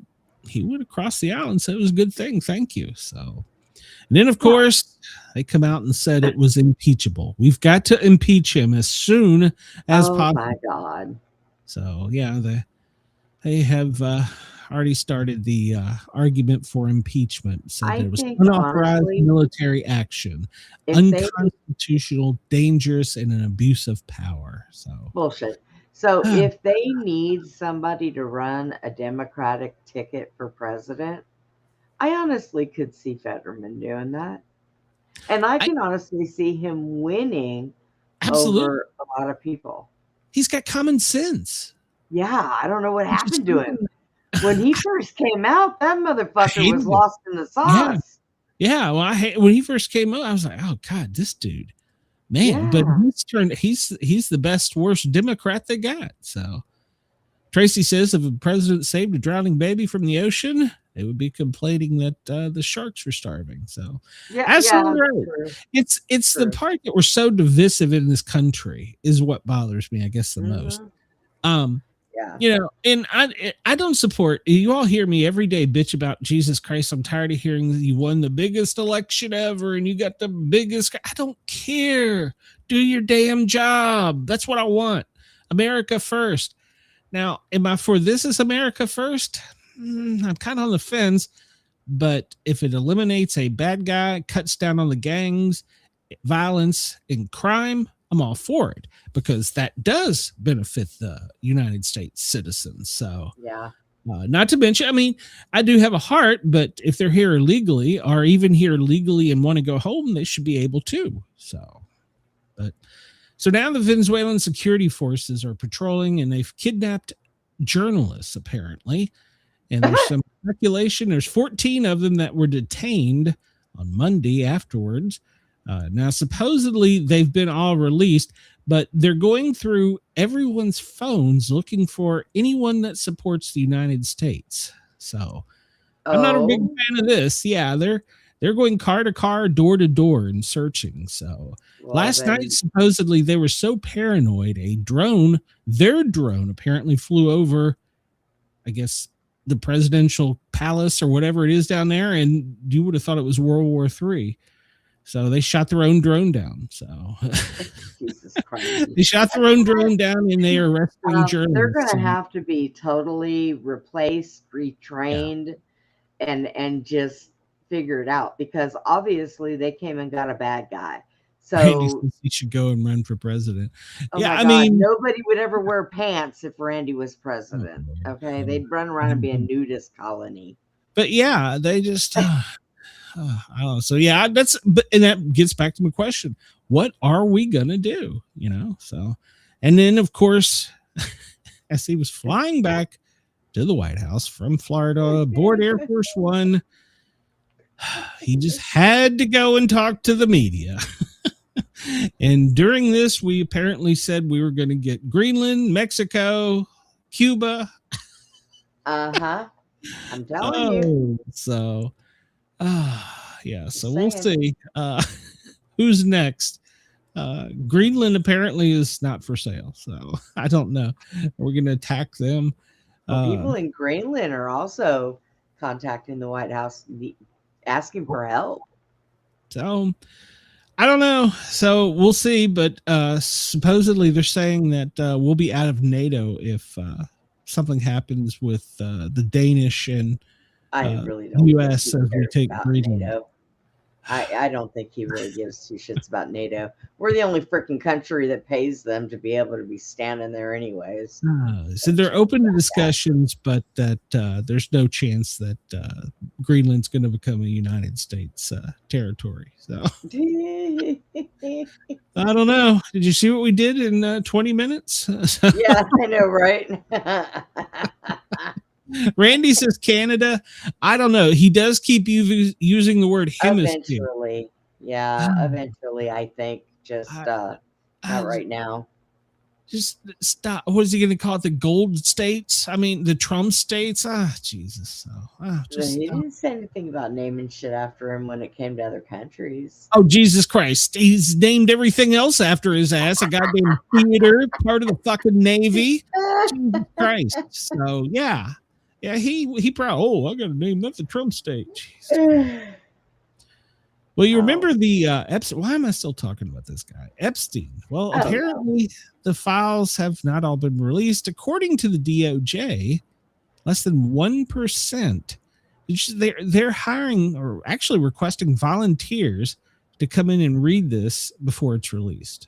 went across the aisle and said it was a good thing. Thank you. So, and then of course they come out and said it was impeachable. We've got to impeach him as soon as possible. Oh my God. So yeah, they have already started the argument for impeachment. So there was unauthorized military action, unconstitutional, dangerous, and an abuse of power. So bullshit. So if they need somebody to run a Democratic ticket for president, I honestly could see Fetterman doing that. And I can honestly see him winning over a lot of people. He's got common sense. Yeah, I don't know what happened to him. When he first came out, that motherfucker was lost in the sauce. Yeah, well, when he first came out, I was like, oh God, this dude. Man, but he's the best, worst Democrat they got. So Tracy says if a president saved a drowning baby from the ocean, they would be complaining that the sharks were starving. So absolutely. It's the part that we're so divisive in this country is what bothers me, I guess, the most. You know, and I don't support, you all hear me every day bitch about Jesus Christ. I'm tired of hearing you won the biggest election ever and you got the biggest. I don't care. Do your damn job. That's what I want. America first. Now, am I for this is America first? I'm kind of on the fence, but if it eliminates a bad guy, cuts down on the gangs, violence, and crime, I'm all for it because that does benefit the United States citizens. So, not to mention, I mean, I do have a heart, but if they're here illegally or even here legally and want to go home, they should be able to. So now the Venezuelan security forces are patrolling and they've kidnapped journalists, apparently. And there's some speculation. There's 14 of them that were detained on Monday afterwards. Now, supposedly they've been all released, but they're going through everyone's phones looking for anyone that supports the United States. So I'm not a big fan of this. Yeah, they're going car to car, door to door and searching. So last night, supposedly they were so paranoid, their drone apparently flew over, I guess, the presidential palace or whatever it is down there. And you would have thought it was World War III. So they shot their own drone down. So Jesus Christ. They shot their own drone down and they arrested journalists. They're going to have to be totally replaced, retrained, and just figure it out because obviously they came and got a bad guy. So he should go and run for president. I mean, nobody would ever wear pants if Randy was president. Okay, they'd run around and be a nudist colony. But yeah, they just. I don't know. So yeah, and that gets back to my question. What are we going to do? You know? So, and then of course, as he was flying back to the White House from Florida aboard Air Force One, he just had to go and talk to the media. And during this, we apparently said we were going to get Greenland, Mexico, Cuba. I'm telling you. So, yeah. So we'll see who's next. Greenland apparently is not for sale. So I don't know. We're going to attack them. People in Greenland are also contacting the White House, asking for help. So I don't know. So we'll see. But supposedly they're saying that we'll be out of NATO if something happens with the Danish and I really don't U.S. think he as we cares take about Greenland. NATO. I don't think he really gives two shits about NATO. We're the only freaking country that pays them to be able to be standing there anyways. So they're open to discussions, but that there's no chance that Greenland's going to become a United States territory. So I don't know. Did you see what we did in 20 minutes? Yeah, I know, right? Randy says Canada. I don't know. He does keep using the word hemisphere. Eventually. Yeah, eventually, I think. Just not right now. Just stop. What is he going to call it? The gold states? I mean, the Trump states? Jesus. He didn't say anything about naming shit after him when it came to other countries. Oh, Jesus Christ. He's named everything else after his ass. A goddamn theater, part of the fucking Navy. Jesus Christ. So, yeah. Yeah, he probably, I got to name that the Trump state. Jeez. Well, you remember the Epstein. Why am I still talking about this guy? Epstein. Well, apparently the files have not all been released. According to the DOJ, less than 1%. They're hiring or actually requesting volunteers to come in and read this before it's released.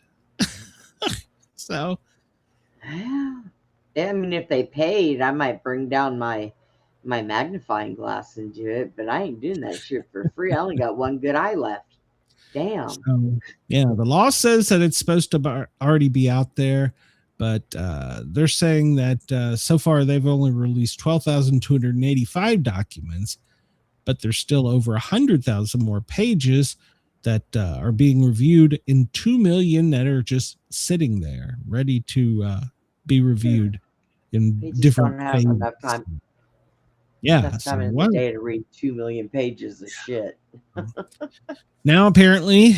So, yeah, I mean, if they paid, I might bring down my magnifying glass and do it, but I ain't doing that shit for free. I only got one good eye left. Damn. So, yeah, the law says that it's supposed to already be out there, but they're saying that so far they've only released 12,285 documents, but there's still over 100,000 more pages that are being reviewed and 2 million that are just sitting there ready to be reviewed in different don't have enough time. Yeah, enough time in the day to read 2 million pages of shit. Now, apparently,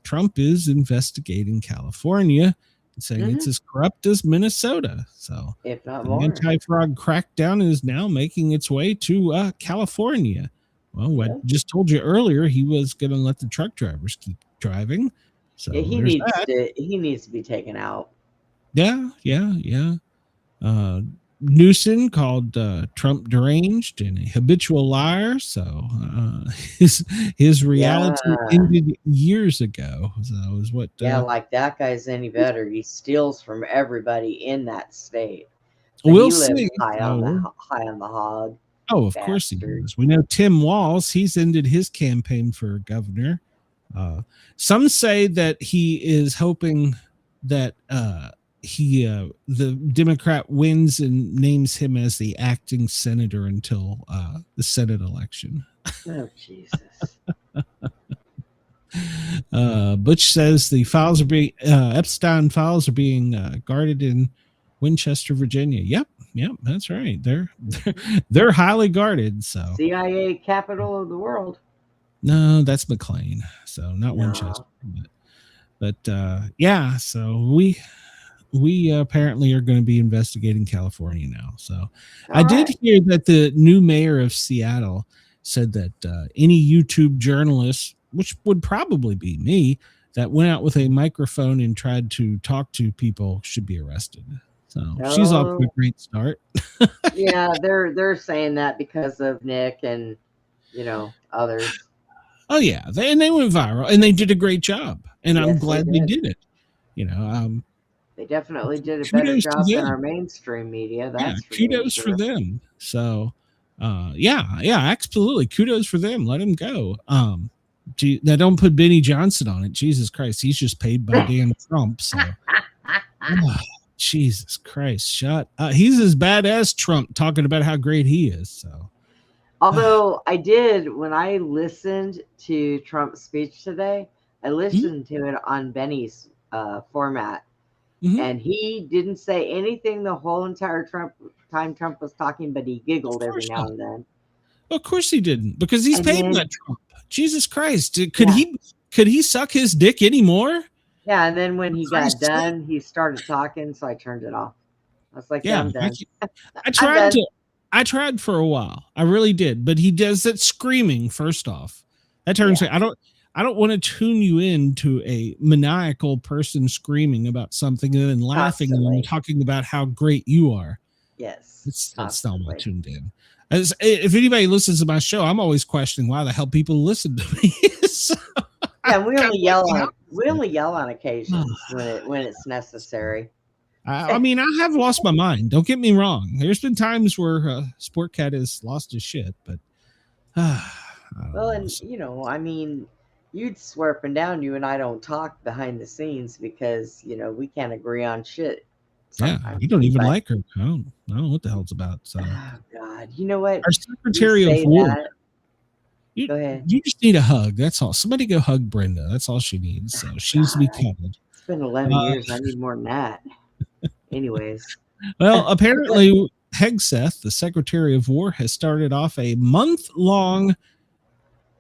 Trump is investigating California and saying it's as corrupt as Minnesota. So, if not the more, anti-fraud crackdown is now making its way to California. Well, I just told you earlier he was going to let the truck drivers keep driving. So yeah, he needs to be taken out. Yeah. Newsom called Trump deranged and a habitual liar. So his reality ended years ago. So is what. Like that guy's any better. He steals from everybody in that state. We'll see. High on the hog. Oh, of course he does. We know Tim Walz. He's ended his campaign for governor. Some say that he is hoping that the Democrat wins and names him as the acting senator until the Senate election. Oh, Jesus. Butch says the files are being Epstein files are being guarded in Winchester, Virginia. Yep, that's right. They're highly guarded. So CIA capital of the world. No, that's McLean. So not Winchester. But yeah. So we apparently are going to be investigating California now. So I did hear that the new mayor of Seattle said that any YouTube journalist, which would probably be me, that went out with a microphone and tried to talk to people should be arrested. So she's off to a great start. Yeah, they're saying that because of Nick and others. Oh yeah, they went viral and they did a great job, and I'm glad they did it. They definitely did a better job than our mainstream media. That's kudos for them. So, absolutely, kudos for them. Let them go. Now don't put Benny Johnson on it. Jesus Christ, he's just paid by damn Trump. So, Jesus Christ, he's as bad as Trump talking about how great he is. So, although I did when I listened to Trump's speech today, I listened to it on Benny's format. And he didn't say anything the whole entire time Trump was talking, but he giggled every now and then. Of course he didn't, because he's paid by Trump. Jesus Christ. Could he suck his dick anymore? Yeah, and then when he got done, he started talking, so I turned it off. I was like, I'm done. I tried for a while. I really did. But he does that screaming first off. That turns I don't want to tune you into a maniacal person screaming about something and then laughing Constantly. and talking about how great you are. Yes. That's not what I tuned in. If anybody listens to my show, I'm always questioning why the hell people listen to me. So, Yeah, we only yell on occasions when it's necessary. I mean, I have lost my mind. Don't get me wrong. There's been times where Sportcat has lost his shit, but well, and I mean, you'd swear up and down you and I don't talk behind the scenes because we can't agree on shit. Yeah, you don't even like her. I don't know what the hell it's about. So, oh God, you know what? Our Secretary of War. Go ahead. You just need a hug. That's all. Somebody go hug Brenda. That's all she needs. So she needs to be cuddled. It's been 11 years. I need more than that. Anyways. Well, apparently Hegseth, the Secretary of War, has started off a month-long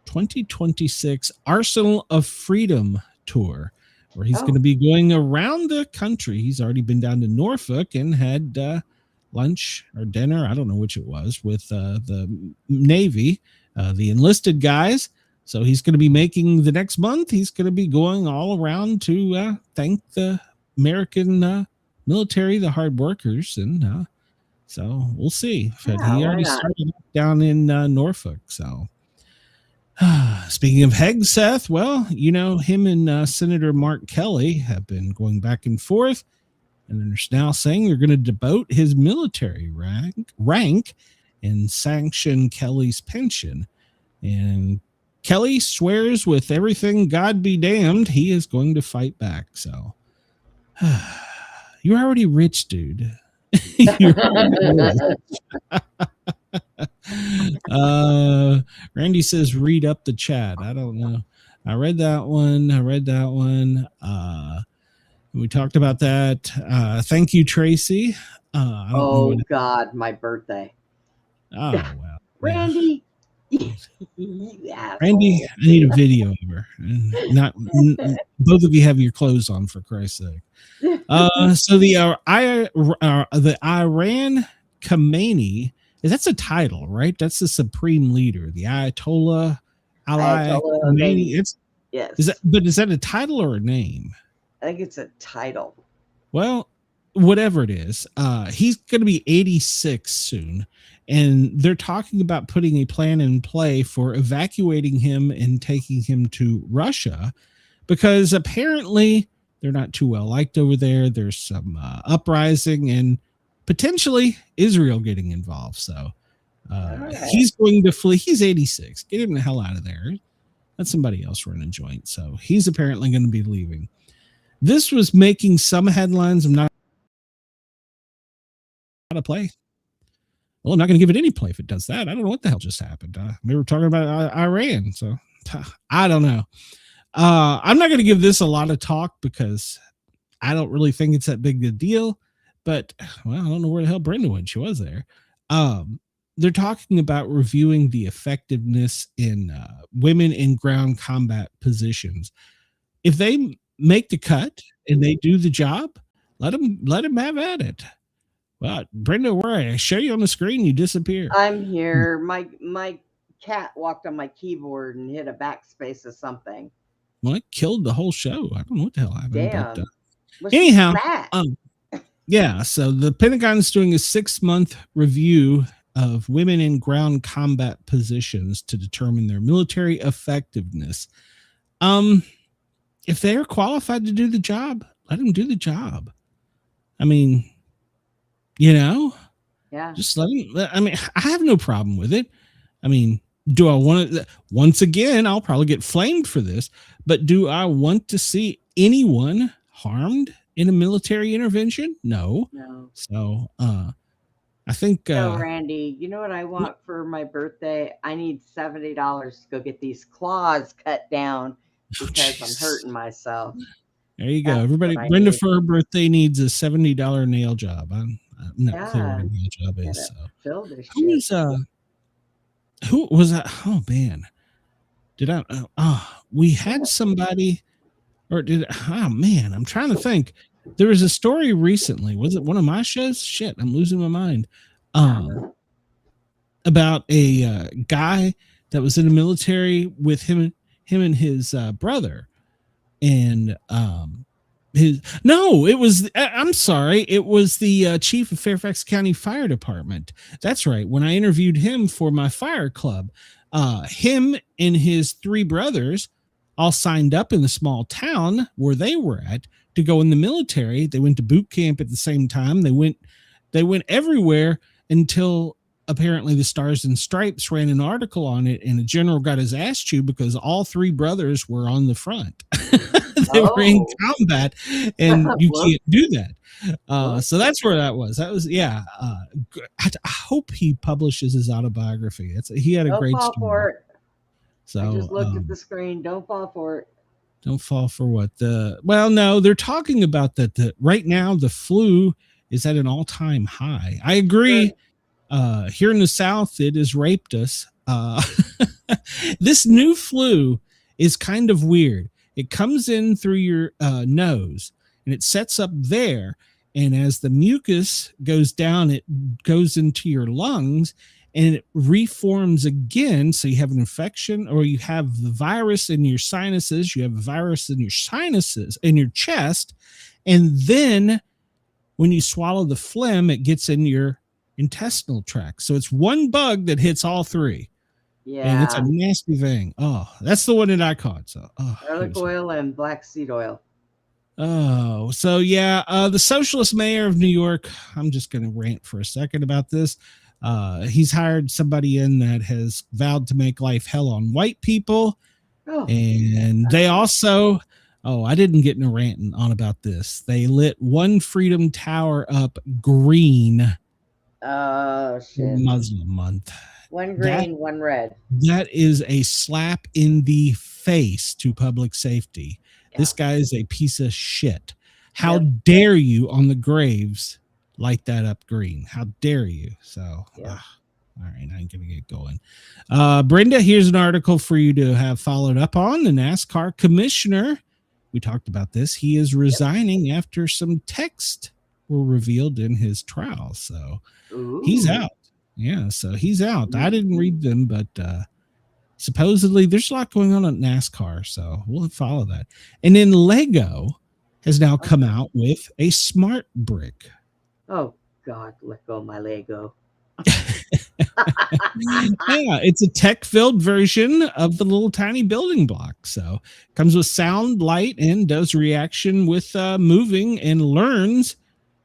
2026 Arsenal of Freedom tour, where he's going to be going around the country. He's already been down to Norfolk and had lunch or dinner, I don't know which it was, with the Navy, the enlisted guys. So he's going to be making the next month. He's going to be going all around to thank the American military, the hard workers, and so we'll see. He already started down in Norfolk. So speaking of Hegseth, well, him and Senator Mark Kelly have been going back and forth, and they're now saying they're going to demote his military rank and sanction Kelly's pension. And Kelly swears with everything God be damned, he is going to fight back. So you're already rich, dude. Randy says read up the chat. I don't know. I read that one. We talked about that. Thank you, Tracy. God, my birthday. Oh wow. Randy. Randy, I need a video of her. Not both of you have your clothes on, for Christ's sake. So the Iran Khamenei, that's a title, right? That's the supreme leader, the Ayatollah Khamenei. Yes. Is that a title or a name? I think it's a title. Well, whatever it is, he's going to be 86 soon. And they're talking about putting a plan in play for evacuating him and taking him to Russia, because apparently they're not too well liked over there. There's some uprising and potentially Israel getting involved. So he's going to flee. He's 86. Get him the hell out of there. Let somebody else run a joint. So he's apparently going to be leaving. This was making some headlines. I'm not to play. Well, I'm not going to give it any play if it does that. I don't know what the hell just happened. We were talking about Iran, so I don't know. I'm not going to give this a lot of talk because I don't really think it's that big a deal. But, well, I don't know where the hell Brenda went. She was there. They're talking about reviewing the effectiveness in women in ground combat positions. If they make the cut and they do the job, let them have at it. Well, Brenda, where I show you on the screen, you disappear. I'm here. My cat walked on my keyboard and hit a backspace of something. Well, it killed the whole show. I don't know what the hell happened. Damn. But, anyhow, yeah. So the Pentagon's doing a 6-month review of women in ground combat positions to determine their military effectiveness. If they're qualified to do the job, let them do the job. I mean, yeah, just let me. I mean, I have no problem with it. I mean, do I want to? Once again, I'll probably get flamed for this, but do I want to see anyone harmed in a military intervention? No. So, I think. So, Randy, you know what I want for my birthday? I need $70 to go get these claws cut down because I'm hurting myself. There you go. Everybody, Brenda for her birthday needs a $70 nail job. I'm not clear what a nail job is. So. Who was that? Oh man, we had somebody, or man, I'm trying to think. There was a story recently. Was it one of my shows? Shit, I'm losing my mind. About a guy that was in the military with him him and his brother, and I'm sorry, it was the chief of Fairfax County Fire Department. That's right. When I interviewed him for my fire club, him and his three brothers all signed up in the small town where they were at to go in the military. They went to boot camp at the same time. They went everywhere until apparently the Stars and Stripes ran an article on it, and the general got his ass chewed because all three brothers were on the front. They were in combat, and you can't do that. So that's where that was. I hope he publishes his autobiography. He had a great story. For it. So I just looked at the screen. Don't fall for it. Don't fall for what? No, they're talking about that right now the flu is at an all-time high. I agree. Here in the South, it has raped us. This new flu is kind of weird. It comes in through your nose, and it sets up there. And as the mucus goes down, it goes into your lungs, and it reforms again. So you have an infection, or you have the virus in your sinuses. You have a virus in your sinuses, in your chest. And then when you swallow the phlegm, it gets in your intestinal tract. So it's one bug that hits all three. Yeah. And it's a nasty thing. Oh, that's the one that I caught. So, garlic oil and black seed oil. Oh, so yeah, the socialist mayor of New York, I'm just going to rant for a second about this. He's hired somebody in that has vowed to make life hell on white people. And they also, I didn't get in a rant on about this. They lit one Freedom Tower up green. Oh, shit. Muslim month. One green, one red. That is a slap in the face to public safety. Yeah. This guy is a piece of shit. How dare you on the graves light that up green? How dare you? So, all right, I'm going to get going. Brenda, here's an article for you to have followed up on. The NASCAR commissioner, we talked about this. He is resigning after some text were revealed in his trial. So he's out. Yeah, so he's out. I didn't read them, but supposedly there's a lot going on at NASCAR, so we'll follow that. And then Lego has now come out with a smart brick. Oh, God, let go of my Lego. Yeah, it's a tech-filled version of the little tiny building block. So it comes with sound, light, and does reaction with moving and learns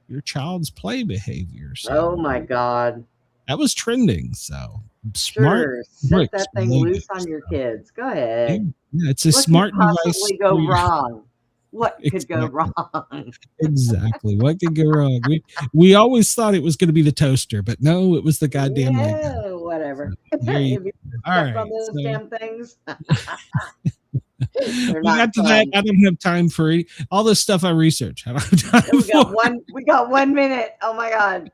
your child's play behavior. So, oh, my God. That was trending. So smart set that thing loose on your kids. Go ahead. Yeah, it's a smart device. What could possibly go wrong? What could go wrong? Exactly. What could go wrong? We always thought it was going to be the toaster, but no, it was the goddamn Lego. Whatever. So, all right. On those damn things. We got to that. I don't have time for all this stuff I research. I don't have time we got 1 minute. Oh my God.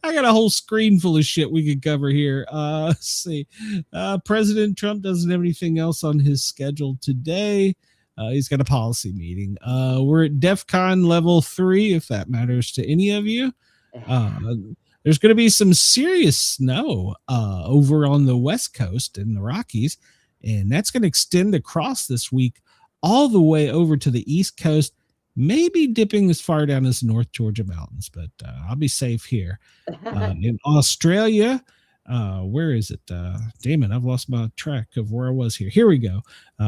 I got a whole screen full of shit we could cover here. Let's see. President Trump doesn't have anything else on his schedule today. He's got a policy meeting. We're at DEFCON level 3, if that matters to any of you. There's going to be some serious snow over on the West Coast in the Rockies, and that's going to extend across this week all the way over to the East Coast, maybe dipping as far down as North Georgia mountains, but I'll be safe here. In Australia, where is it? Damn it, I've lost my track of where I was here. Here we go.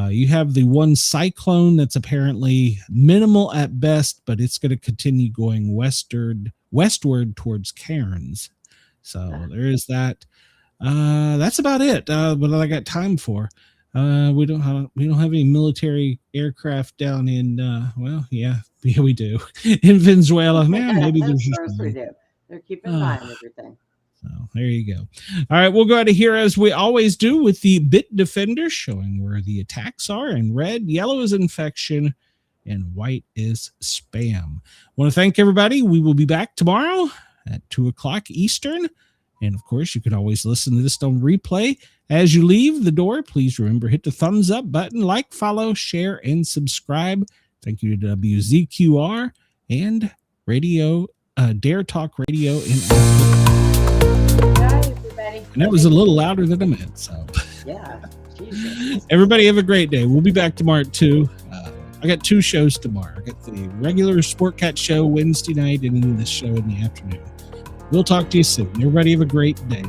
You have the one cyclone that's apparently minimal at best, but it's going to continue going westward towards Cairns. So there is that. That's about it. What I got time for. We don't have any military aircraft down in we do in Venezuela. Man, maybe there's of course we do. They're keeping an eye on everything. So there you go. All right, we'll go out of here as we always do with the Bit Defender, showing where the attacks are. In red, yellow is infection, and white is spam. I want to thank everybody. We will be back tomorrow at 2:00 Eastern. And of course, you can always listen to this on replay. As you leave the door, please remember, hit the thumbs up button, like, follow, share, and subscribe. Thank you to WZQR and Radio Dare Talk Radio in Austin. Bye, everybody. And that was a little louder than I meant. So yeah. Everybody have a great day. We'll be back tomorrow at 2. I got 2 shows tomorrow. I got the regular Sportcat show Wednesday night and then this show in the afternoon. We'll talk to you soon. Everybody have a great day.